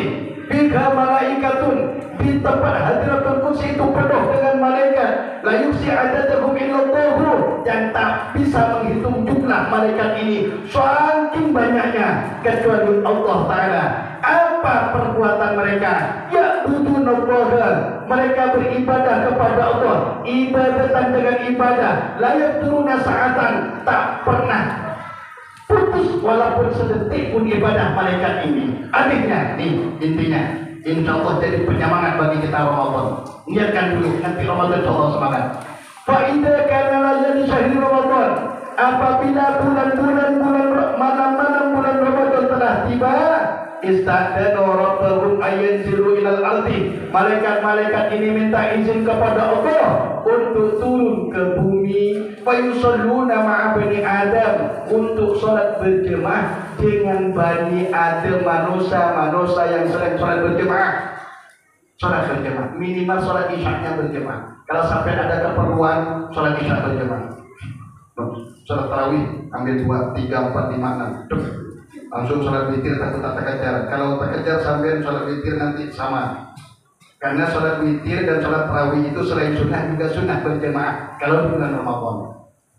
biha malaikatun, di tempat hadiratul qudsi itu penuh dengan malaikat, la yusi adadahum illallahu, yang tak bisa menghitung jumlah malaikat ini saking banyaknya kecuali Allah Ta'ala. Apa perbuatan mereka? Ya'budunallaha, mereka beribadah kepada Allah, ibadatan dengan ibadah, layak turuna sa'atan, tak pernah putus walaupun sedetik pun ibadah malaikat ini. Akhirnya nih intinya, insya Allah jadi penyemangat bagi kita Ramadan. Niatkan dulu, nanti Ramadan insya Allah semangat. Fa'idha kana layali syahri Ramadan, apabila bulan-bulan malam-malam bulan Ramadan telah tiba, istadana rabbahum ayanzilu ilal ardi, malaikat-malaikat ini minta izin kepada Allah untuk turun ke bumi, fayusalluna ma'a bani Adam, untuk sholat berjemaah dengan bani Adam, manusia yang sering sholat berjemaah. Sholat berjemaah, minimal sholat isyaknya berjemaah. Kalau sampai ada keperluan, sholat isyak berjemaah. Sholat tarawih ambil 2, 3, 4, 5, 6 langsung sholat witir, takut tak terkejar. Kalau terkejar sampai sholat witir nanti sama. Karena sholat witir dan sholat tarawih itu selain sunnah juga sunnah berjemaah. Kalau di bulan Ramadan,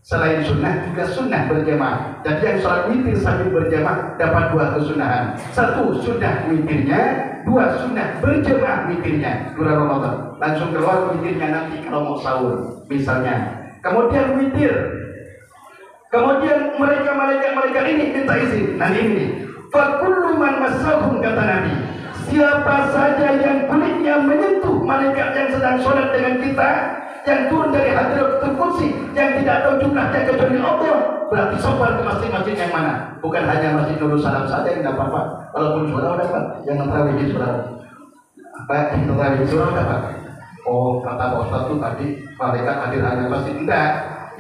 selain sunnah juga sunnah berjemaah. Jadi yang sholat witir sambil berjemaah dapat 2 kesunahan. 1 sunnah witirnya, 2 sunnah berjemaah witirnya. Bulan Ramadan langsung keluar witirnya nanti kalau mau sahur misalnya. Kemudian witir. Kemudian mereka ini minta izin. Nah ini, fakullu man masahum, kata Nabi, siapa saja yang kulitnya menyentuh malaikat yang sedang sholat dengan kita, yang turun dari hadiratul qudsi, yang tidak tahu jumlahnya kecuali Allah, berarti sopan ke masjid-masjid yang mana? Bukan hanya Masjid Nurul Salam saja yang dapat, Pak. Walaupun surau dapat, yang terawih di surau. Apa yang terawih di surau dapat? Oh, kata Pak Ustaz itu tadi malaikat hadir hanya masjid, enggak.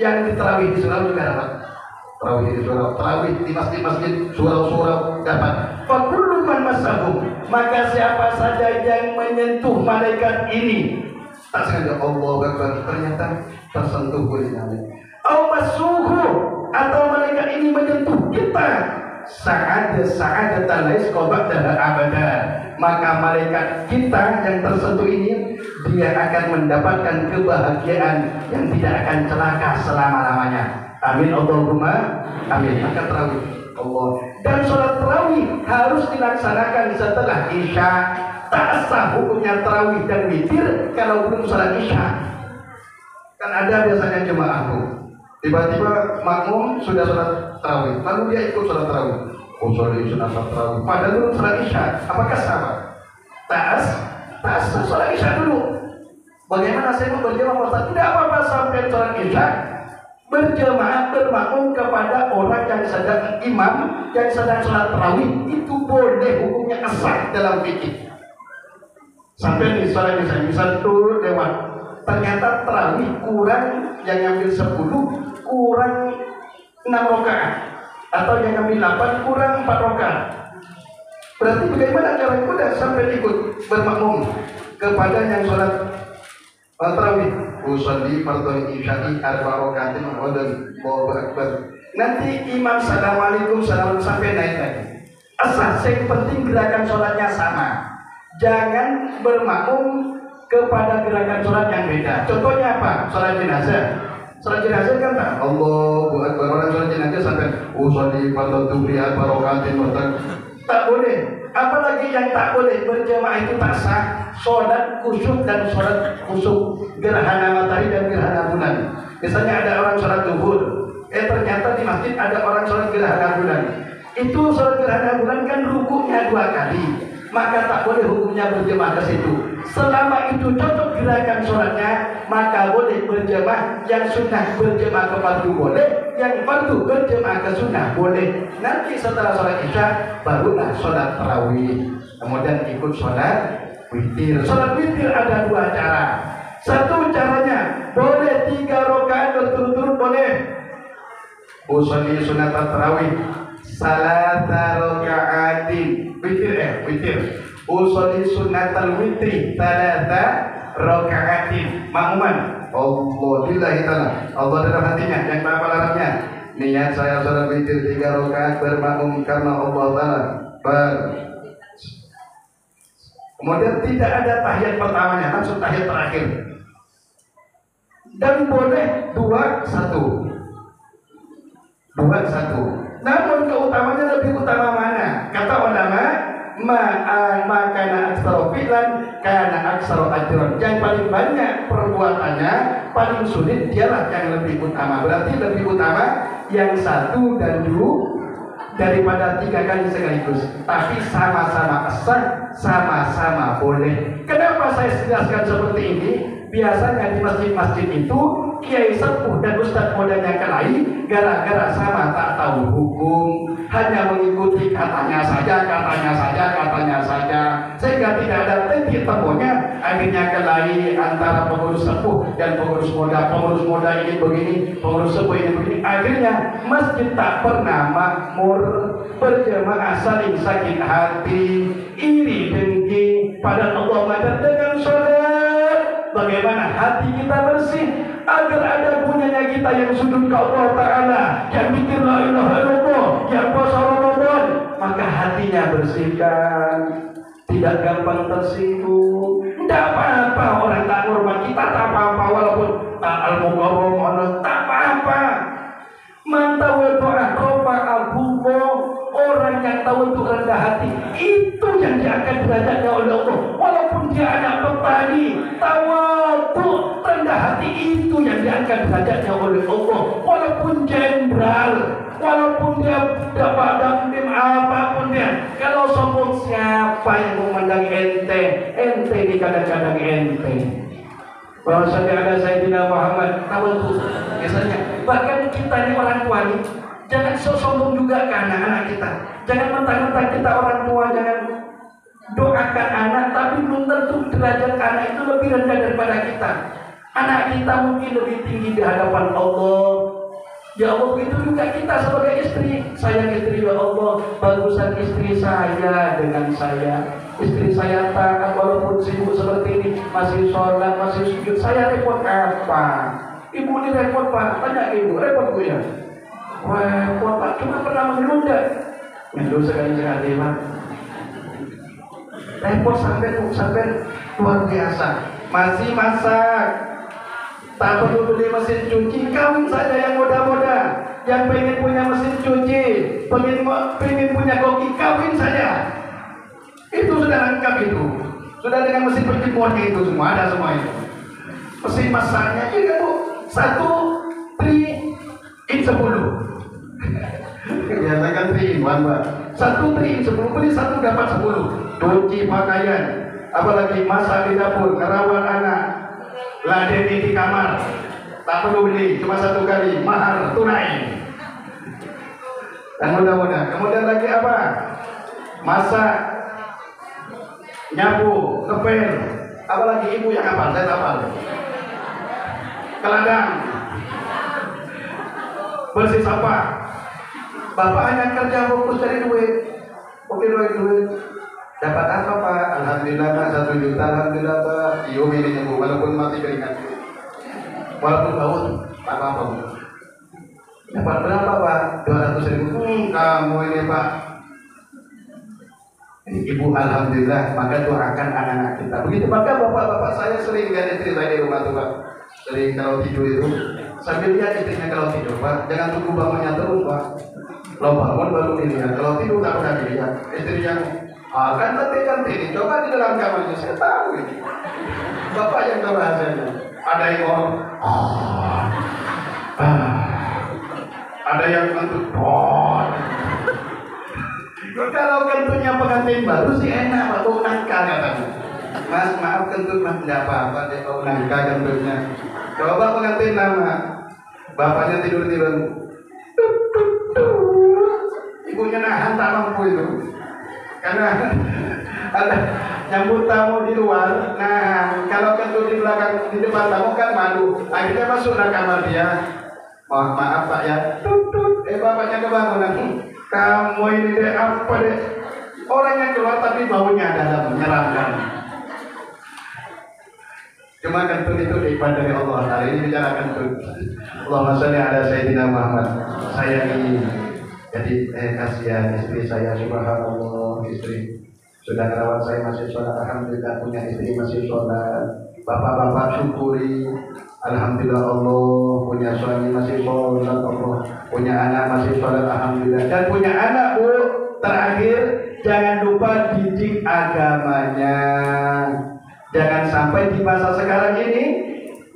Yang diterawih di surau juga dapat. Terawih di surau, terawih di masjid-masjid, surau-surau dapat. Fakullu man masahum, maka siapa saja yang menyentuh malaikat ini, tak sengaja Allah Akbar, ternyata tersentuh kulitnya. Au masuhu, atau malaikat ini menyentuh kita, sa'adatan lais qobak dan abada, maka malaikat kita yang tersentuh ini, dia akan mendapatkan kebahagiaan yang tidak akan celaka selama-lamanya. Amin Allahumma amin. Maka tarawih Allah, dan sholat tarawih harus dilaksanakan setelah isya. Tak sah hukumnya tarawih dan witir kalau belum sholat isya. Kan ada biasanya jemaah tuh, tiba-tiba makmum sudah sholat tarawih, lalu dia ikut sholat tarawih. Oh, sholat isya, tarawih, padahal belum sholat isya. Apakah sama? Tak sah sholat isya dulu. Bagaimana saya mau berjemaah? Tidak apa-apa sampai sholat isya berjemaah bermakmum kepada orang yang sedang imam yang sedang sholat tarawih, itu boleh, hukumnya sah dalam fikih. Sampai di sholat isya misal tuh lewat, ternyata tarawih kurang, yang ngambil 10 kurang 6 rakaat, atau yang ngambil 8 kurang 4 rakaat. Berarti bagaimana cara kita sampai ikut bermakmum kepada yang sholat tarawih? Usolli fardhu isya'i arba rakaatin wa Allahu akbar. Nanti imam assalamualaikum salam sampai naik lagi. Asal yang penting gerakan sholatnya sama. Jangan bermakmum kepada gerakan sholat yang beda. Contohnya apa? Sholat jenazah. Sholat jenazah kan tak? Allahu Akbar. Orang sholat jenazah sampai usolli fardhu biha barokatin mutak. Tak boleh. Apalagi yang tak boleh berjamaah itu tak sah. Sholat khusyuk dan sholat khusyuk, gerhana matahari dan gerhana bulan. Misalnya ada orang sholat zuhur, ternyata di masjid ada orang sholat gerhana bulan. Itu sholat gerhana bulan kan rukuknya 2 kali, maka tak boleh hukumnya berjamaah ke situ. Selama itu cocok gerakan sholatnya, maka boleh berjamaah. Yang sunnah berjamaah ke fardu boleh, yang fardu berjamaah ke sunnah boleh. Nanti setelah sholat isya barulah sholat tarawih, kemudian ikut sholat witir. Sholat witir ada 2 cara. Satu caranya boleh 3 rakaat berturut-turut boleh. Usolli sunat tarawih salasa rakaatin witir. Usolli sunatal witri salasa rakaatin makmuman. Alhamdulillah taala. Allah dalam hatinya yang apa larangnya. Niat saya salat witir 3 rakaat bermakmum karena Allah taala. Kemudian tidak ada tahiyat pertamanya, langsung tahiyat terakhir. Dan boleh 2-1. Namun keutamanya lebih utama mana? Kata ulama, kana aksaro fi'lan kana aksaro ajran. Yang paling banyak perbuatannya, paling sulit dialah yang lebih utama. Berarti lebih utama yang 1 dan 2 daripada 3 kali sekaligus. Tapi sama-sama sah, sama-sama boleh. Kenapa saya jelaskan seperti ini? Biasanya di masjid-masjid itu kiai sepuh dan ustadz muda yang lain gara-gara sama tak tahu hukum, hanya mengikuti katanya saja, sehingga tidak ada titik temunya. Akhirnya kelahi antara pengurus sepuh dan pengurus muda ini begini, pengurus sepuh ini begini. Akhirnya masjid tak pernah makmur, berjamaah saling sakit hati, iri dengki. Padahal Allah mengajar dengan sholat bagaimana hati kita bersih, agar ada gunanya kita yang sujud ke Allah Ta'ala, yang mikir la ilaha illallah, yang puasa Ramadan, maka hatinya bersihkan, tidak gampang tersinggung. Tidak apa-apa orang tak hormat kita, tak apa-apa walaupun al-mukarram tak apa-apa. Mantawal doa roba al-hukum. Orang yang tahu untuk rendah hati, itu yang diangkat derajatnya oleh Allah. Walaupun dia anak petani, tawadhu, rendah hati, itu yang diangkat derajatnya oleh Allah. Walaupun jenderal, walaupun dia dapat damdim apapun dia, kalau sombong siapa yang memandang ente dikadang-kadang ente. Bahwasanya ada Sayyidina Muhammad tawadhu. Biasanya bahkan kita ini orang tua ini, jangan sombong juga ke anak-anak kita. Jangan mentang-mentang kita orang tua, jangan doakan anak, tapi belum tentu derajat anak itu lebih rendah daripada kita. Anak kita mungkin lebih tinggi di hadapan Allah. Ya Allah, begitu juga kita sebagai istri. Sayang istri, ya Allah, bagusan istri saya dengan saya. Istri saya taat walaupun sibuk seperti ini, masih sholat, masih sujud. Saya repot apa? Ibu ini repot Pak, tanya ibu, repot Bu ya? Repot Pak, cuma pernah menunda. Ngeluh sekali-sekali Pak. Repot sampai luar biasa. Masih masak, tak perlu beli mesin cuci, kawin saja yang muda-muda. Yang pengen punya mesin cuci, pengen punya koki, kawin saja. Itu sudah lengkap itu. Sudah dengan mesin pencuciannya itu semua, ada semua itu. Mesin masaknya juga Bu, 1 3 in 10. Biasakan 3 in 1 Pak. 1 3 in 10, beli 1 dapat 10. Cuci pakaian, apalagi masak di dapur, merawat anak, ladeni di kamar, tak perlu beli, cuma 1 kali, mahar tunai. Dan mudah-mudahan. Kemudian lagi apa? Masak, nyapu, ngepel, apalagi ibu yang hafal, saya hafal. Keladang, bersih sampah. Bapak hanya kerja fokus cari duit. Oke, duit. Dapat apa Pak? Alhamdulillah Pak, 1 juta. Alhamdulillah Pak. Iyo ini Bu, walaupun mati keringat, walaupun bau, tak apa-apa Bu. Dapat berapa Pak? 200.000. Kamu ini Pak. Ibu alhamdulillah, maka doakan anak-anak kita. Begitu maka bapak-bapak saya sering lihat istri saya di rumah tuh Pak. Sering kalau tidur itu sambil lihat istrinya kalau tidur, Pak. Jangan tunggu bangunnya terus, Pak. Kalau bangun baru dilihat, kalau tidur tak pernah dilihat. Istri yang akan cantik, coba di dalam kamarnya, saya tahu ini. Bapak yang tahu rahasianya. Ada yang ngomong, ada yang kentut, kalau kentutnya pengantin baru sih enak, Pak. Bau nangka katanya. Mas, maaf kentut, Mas, tidak apa-apa deh, bau nangka kentutnya. Coba pengantin lama, bapaknya tidur-tidur, ibunya nahan tak mampu itu, karena ada nyambut tamu di luar. Nah, kalau kentut di belakang, di depan tamu kan malu. Akhirnya masuklah kamar dia. Maaf Pak ya. Bapaknya kebangunan. Kamu ini deh apa deh? Orangnya keluar tapi baunya dalam, menyeramkan. Cuma kentut itu nikmat dari Allah. Hari ini bicara kentut. Allahumma sholli ala Sayyidina Muhammad. Sayangi. Jadi kasihan istri saya, subhanallah, istri sudah merawat saya masih sholat. Alhamdulillah punya istri masih sholat. Bapak-bapak syukuri, alhamdulillah Allah punya suami masih sholat, Allah punya anak masih sholat, alhamdulillah. Dan punya anak, Bu, terakhir jangan lupa didik agamanya. Jangan sampai di masa sekarang ini,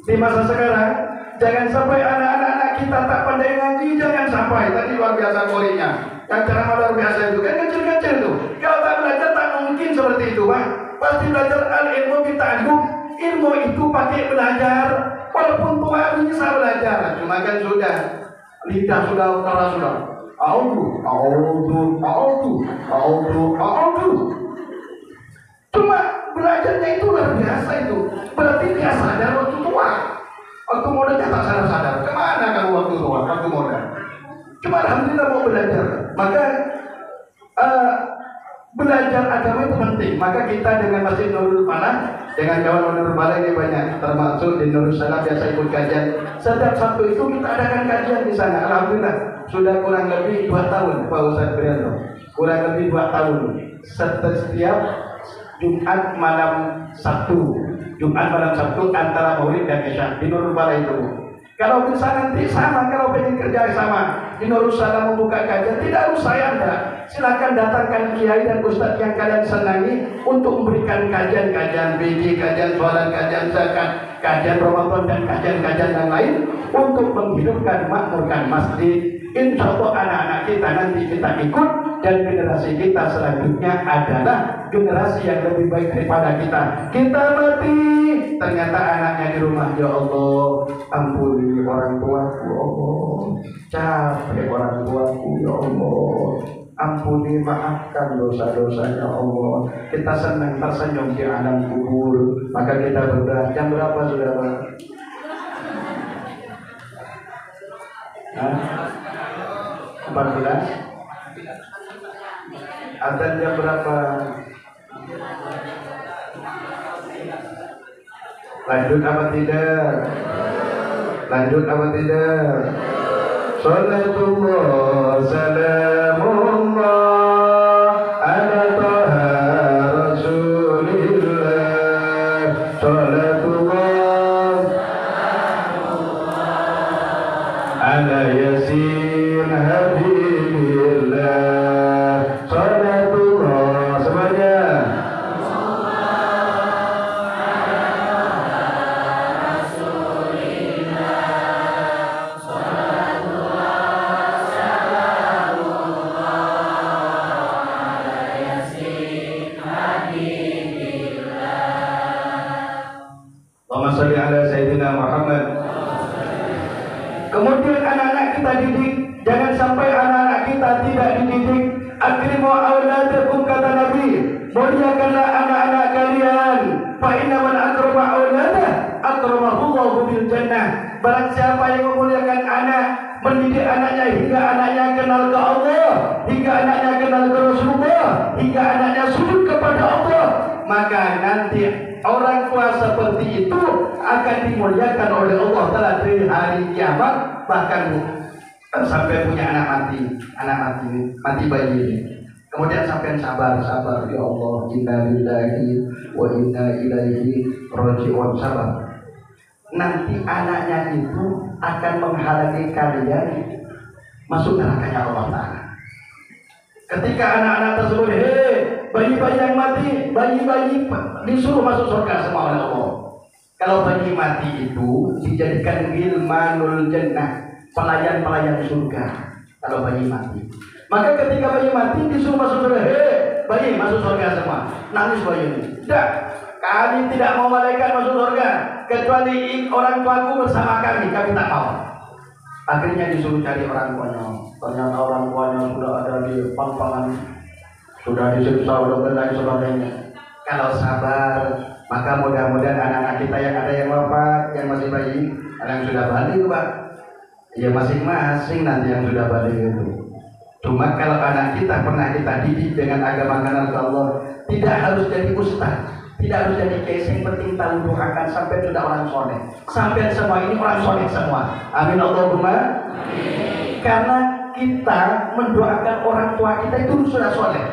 jangan sampai anak-anak kita tak pandai ngaji, jangan sampai. Tadi luar biasa korinya, yang ceramah luar biasa itu kan kecil-kecil tuh. Kalau tak belajar tak mungkin seperti itu, Pak. Pasti belajar al-ilmu bita'allum. Ilmu itu pakai belajar. Walaupun tua bisa belajar, cuma kan sudah lidah sudah keras sudah. Audu. Cuma belajarnya itu luar biasa itu. Berarti dia sadar waktu tua. Waktu muda dia tak sadar. Kemana kamu waktu tua, waktu muda? Cuma alhamdulillah mau belajar. Maka belajar agama itu penting. Maka kita dengan Masjid Nurul Falah, dengan kawan Nurul Falah ini banyak, termasuk di Nurul Salam biasa ikut kajian. Setiap Sabtu itu kita adakan kajian di sana. Alhamdulillah sudah kurang lebih 2 tahun, Pak Ustadz Brianto. Kurang lebih 2 tahun. Setiap Jumat malam Sabtu antara Maulid dan Isya di Nurul Falah itu. Kalau bisa nanti sama, kalau pengen kerja sama di Nurul Salam membuka kajian, tidak harus saya Anda. Silakan datangkan kiai dan ustadz yang kalian senangi untuk memberikan kajian-kajian fikih, kajian sholat, kajian zakat, kajian Ramadan dan kajian-kajian yang lain untuk menghidupkan, makmurkan masjid. Insya Allah anak-anak kita nanti kita ikut, dan generasi kita selanjutnya adalah generasi yang lebih baik daripada kita. Kita mati, ternyata anaknya di rumah, ya Allah, ampuni orang tuaku, ya Allah, capek orang tuaku, ya Allah, ampuni, maafkan dosa-dosanya, Allah. Kita senang tersenyum di alam kubur. Maka kita berdoa. Jam berapa saudara? 14. Adzan jam berapa? Lanjut apa tidak? Salatullah salamullah ala taha rasulillah. Salatullah ala yasin habibillah. Salatullah semuanya. Sholli ala Sayyidina Muhammad. Kemudian anak-anak kita didik. Jangan sampai anak-anak kita tidak dididik. Akrimu auladakum, kata Nabi, muliakanlah anak-anak kalian. Fa inna man akrama auladah akramahullahu bil jannah. Barang siapa yang memuliakan anak, mendidik anaknya hingga anaknya kenal ke Allah, hingga anaknya kenal ke Rasulullah, hingga anaknya sujud kepada Allah, maka nanti orang tua seperti itu akan dimuliakan oleh Allah Ta'ala di hari kiamat. Bahkan sampai punya anak mati bayi, kemudian sampai sabar, ya Allah, inna lillahi wa inna ilaihi raji'un, sabar. nanti anaknya itu akan menghalangi kalian masuk nerakanya Allah Ta'ala. Ketika anak-anak tersebut, bayi-bayi yang mati, bayi-bayi disuruh masuk surga sama oleh Allah. Kalau bayi mati itu dijadikan gilmanul jannah, pelayan-pelayan surga. Kalau bayi mati, maka ketika bayi mati disuruh masuk surga, bayi masuk surga semua. Nangis bayi ini, tidak, kami tidak mau malaikat masuk surga kecuali orang tuaku bersama kami tak mau. Akhirnya disuruh cari orang tuanya. Ternyata orang tuanya sudah ada di pangpangan, sudah disiksa, sudah dan sebagainya. Kalau sabar, maka mudah-mudahan anak-anak kita yang ada yang wafat, yang masih bayi, ada yang sudah balik, Pak. Ya masing-masing nanti yang sudah balik itu. Cuma kalau anak kita pernah kita didik dengan agama kenal ke Allah, tidak harus jadi ustaz, tidak harus jadi kiai, yang penting tahu doakan sampai sudah orang soleh. Sampai semua ini orang soleh semua. Amin Allahumma. Karena kita mendoakan orang tua kita itu sudah soleh.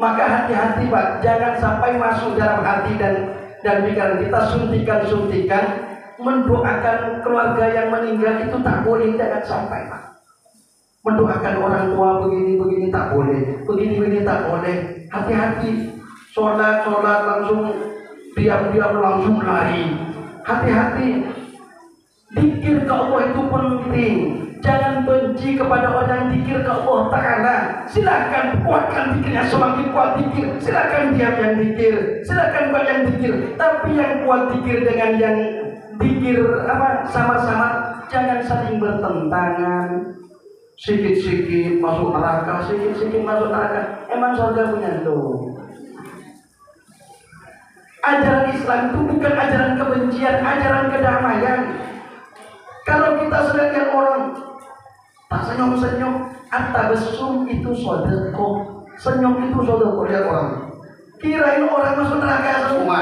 Maka hati-hati Pak, jangan sampai masuk dalam hati dan pikiran kita suntikan mendoakan keluarga yang meninggal itu tak boleh, jangan sampai Pak. Mendoakan orang tua begini tak boleh, begini tak boleh. Hati-hati, sholat langsung diam-diam langsung lari. Hati-hati, zikir ke Allah itu penting. Jangan benci kepada orang yang zikir ke Allah Ta'ala. Silakan kuatkan zikirnya, semakin kuat zikir. Silakan diam yang zikir, silakan kuat yang zikir. Tapi yang kuat zikir dengan yang zikir sama-sama, jangan saling bertentangan. Sikit-sikit masuk neraka, sikit-sikit masuk neraka. Emang surga punya itu? Ajaran Islam itu bukan ajaran kebencian, ajaran kedamaian. Kalau kita sedang lihat orang tak senyum-senyum, at-tabassum itu sedekah. Senyum itu sedekah. Lihat orang, kirain orang masuk neraka semua.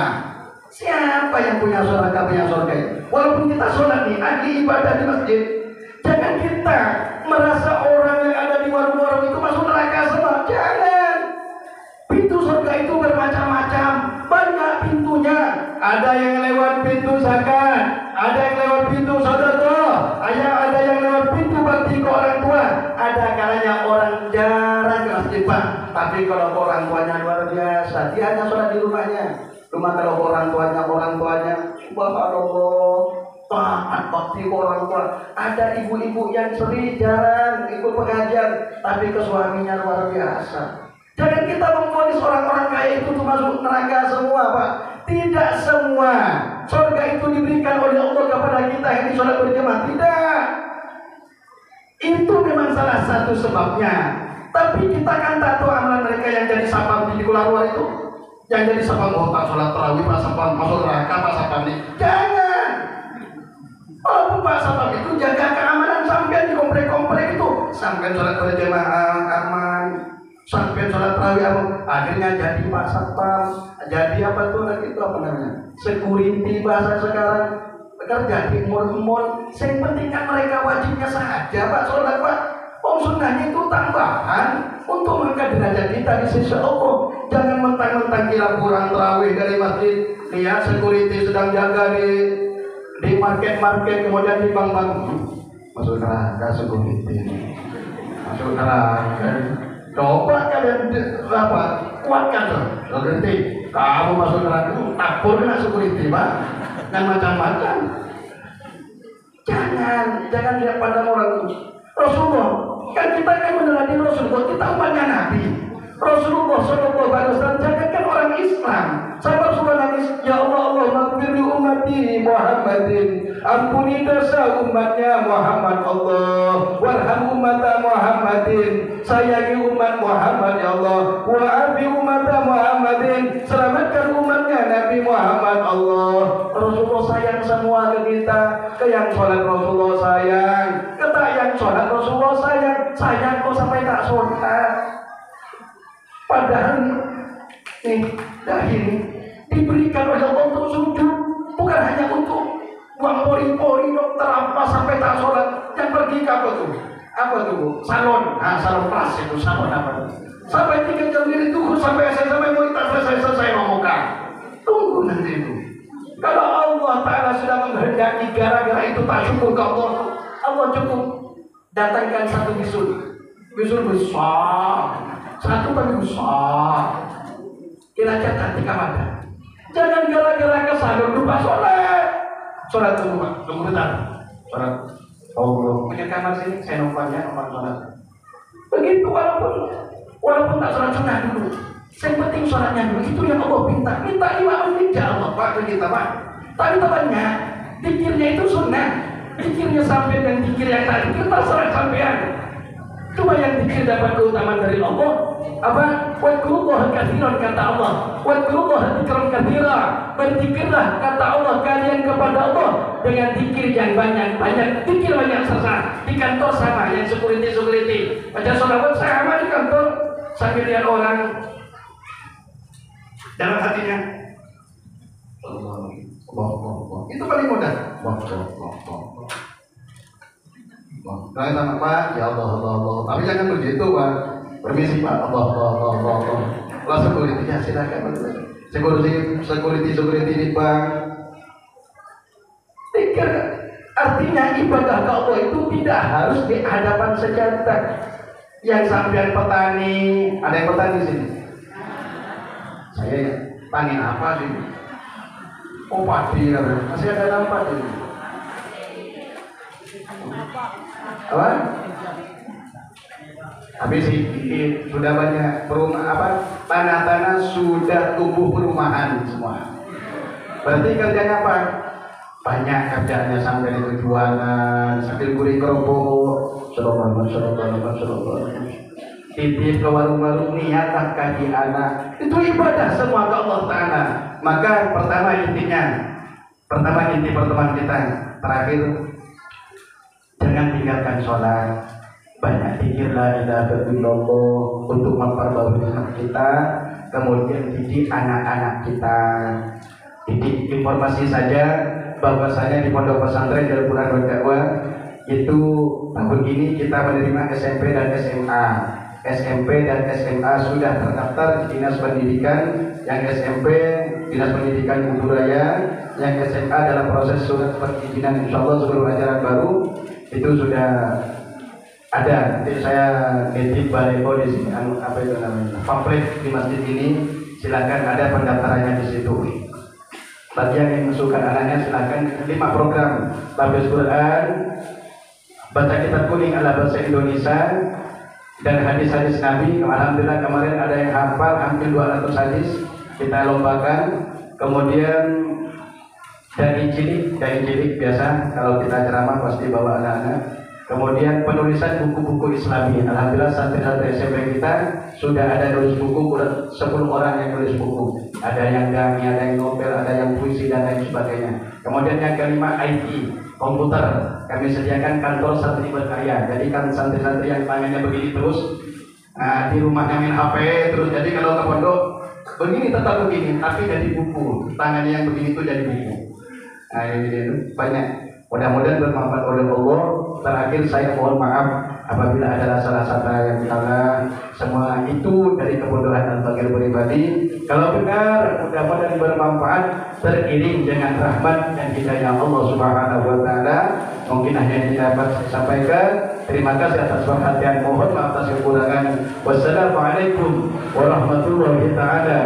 Siapa yang punya surga, punya surga? Walaupun kita sholat nih, ahli ibadah di masjid, jangan kita merasa orang yang ada di warung-warung itu masuk neraka semua. Jangan. Pintu surga itu bermacam-macam, banyak pintunya. Ada yang lewat pintu zakat, ada yang lewat pintu sedekah, ada yang lewat pintu bakti ke orang tua. Ada kalanya orang jarang ke masjid Pak, tapi kalau orang tuanya luar biasa, dia hanya sholat di rumahnya. Cuma kalau orang tuanya subhanallah, taat bakti orang tua. Ada ibu-ibu yang sering jarang ikut pengajian, tapi ke suaminya luar biasa. Jangan kita memvonis orang-orang kaya itu tuh masuk neraka semua Pak. Tidak semua surga itu diberikan oleh Allah kepada kita yang sholat berjamaah. Tidak. Itu memang salah satu sebabnya. Tapi kita kan tak tahu amalan mereka yang jadi sapam di luar itu. Yang jadi sapam, tak sholat tarawih, Pak sapam masuk neraka, Pak sapam nih. Jangan. Oh Pak sapam itu jaga keamanan sampai di komplek-komplek itu. Sampai sholat berjamaah aman, sampai sholat tarawih aman. Akhirnya jadi Pak sapam, jadi apa tuh lagi itu apa namanya? Security bahasa sekarang. Bekerja di mall-mall. Yang penting kan mereka wajibnya saja Pak sholat Pak. Sunnahnya itu tambahan untuk mengangkat derajat kita di sisi Allah. Jangan mentang-mentang kira kurang tarawih dari masjid. Lihat security sedang jaga di market-market, kemudian di bank-bank. Masuk neraka security. Masuk neraka. Coba kalian kuatkan security. Kamu masuk neraka, takut kena security Pak. Dan macam-macam. Jangan lihat pada orang Rasulullah. Kan kita kan meneladani Rasulullah, kita umatnya Nabi. Rasulullah SAW jangankan orang Islam. Sampai Rasulullah nangis, ya Allah, maghfir li ummati Muhammadin. Ampuni dosa umatnya Muhammad Allah. Warham ummata Muhammadin. Sayangi umat Muhammad ya Allah. Wa'afi ummata Muhammadin. Selamatkan umatnya Nabi Muhammad Allah. Rasulullah sayang semua ke kita. Ke yang sholat Rasulullah sayang, ke tak yang sholat Rasulullah sayang kok sampai tak sholat. Padahal dahil diberikan oleh Allah untuk sujud, bukan hanya untuk uang pori-pori dokter apa sampai tak sholat. Yang pergi ke apa tuh? Salon kelas itu, salon apa? Sampai 3 jam diri tunggu sampai mau tak selesai ngomongkan. Tunggu nanti itu. Kalau Allah Ta'ala sudah menghendaki syukur ke Allah. Allah cukup datangkan satu bisul besar, satu kali besar. Kira-kira cantik mana? Jangan gara-gara kesadaran lupa sholat dulu Pak, tunggu bentar. Sholat. Allah, punya kamar sini, saya nomornya nomor sholat. Begitu walaupun tak sholat sunnah dulu. Yang penting sholatnya dulu, itu yang Allah minta 5 menit ya Allah Pak ke kita Pak. Tapi temannya, dikirnya itu sunnah. Dikirnya sampai dan dikir yang tadi kita sholat sampean. Cuma yang dikir dapat keutamaan dari Allah. Apa? Wadkurullaha katsiran kata Allah. Wadkurullaha dzikran katsira. Berzikirlah kata Allah kalian kepada Allah dengan zikir yang banyak. Zikir banyak sesat. Di kantor sama yang security. Baca sholawat sama di kantor sambil lihat orang dalam hatinya Allah. Itu paling mudah. Kalau sama Pak, ya Allah. Tapi jangan begitu Pak. Permisi Pak, Allah. Kalau security ya silakan. Security di Pak. Pikir artinya ibadah ke Allah itu tidak harus di hadapan sejahtera. Yang sampean petani, ada yang petani sini? Saya ya, tani apa sih? Oh padi kan, masih ada nampak ini. Apa? Habis ini sudah banyak tanah-tanah sudah tumbuh perumahan semua. Berarti kerjanya apa? Banyak kerjanya sampai itu jualan, sambil gurih kerupuk, titip ke warung-warung niat kaki anak. Itu ibadah semua ke Allah Ta'ala. Maka pertama inti pertemuan kita terakhir, jangan tinggalkan sholat, banyak zikir la ilaha illallah untuk memperbarui kita, kemudian didik anak-anak kita. Didik informasi saja bahwasanya di Pondok Pesantren Darul Quran Dakwah itu tahun ini kita menerima SMP dan SMA. SMP dan SMA sudah terdaftar di Dinas Pendidikan, yang SMP Dinas Pendidikan Budaya, yang SMA dalam proses surat perizinan, insyaallah sebelum ajaran baru itu sudah ada. Nanti saya titip baleko di sini, apa itu namanya, pamflet di masjid ini, silakan ada pendaftarannya di situ. Bagi yang mengusulkan anaknya silakan 5 program Tahfiz Quran, baca kitab kuning ala bahasa Indonesia, dan hadis-hadis Nabi. Alhamdulillah kemarin ada yang hafal hampir 200 hadis kita lombakan. Kemudian dari cilik biasa kalau kita ceramah pasti bawa anak-anak. Kemudian penulisan buku-buku Islami. Alhamdulillah santri-santri SMP kita sudah ada nulis buku, 10 orang yang nulis buku. Ada yang gami, ada yang novel, ada yang puisi dan lain sebagainya. Kemudian yang kelima IT, komputer. Kami sediakan kantor santri berkarya. Jadi kan santri-santri yang tangannya begini terus, di rumahnya main HP terus. Jadi kalau ke pondok begini tetap begini, tapi jadi buku. Tangannya yang begini itu jadi buku. Nah ini banyak. Mudah-mudahan bermanfaat oleh Allah. Terakhir saya mohon maaf apabila ada salah-salah yang salah. Semua itu dari kebodohan dan fakir pribadi. Kalau benar, mudah-mudahan bermanfaat, teriring dengan rahmat dan hidayah Allah Subhanahu wa taala. Mungkin hanya ini dapat saya sampaikan. Terima kasih atas perhatian, mohon maaf atas kekurangan. Wassalamualaikum warahmatullahi taala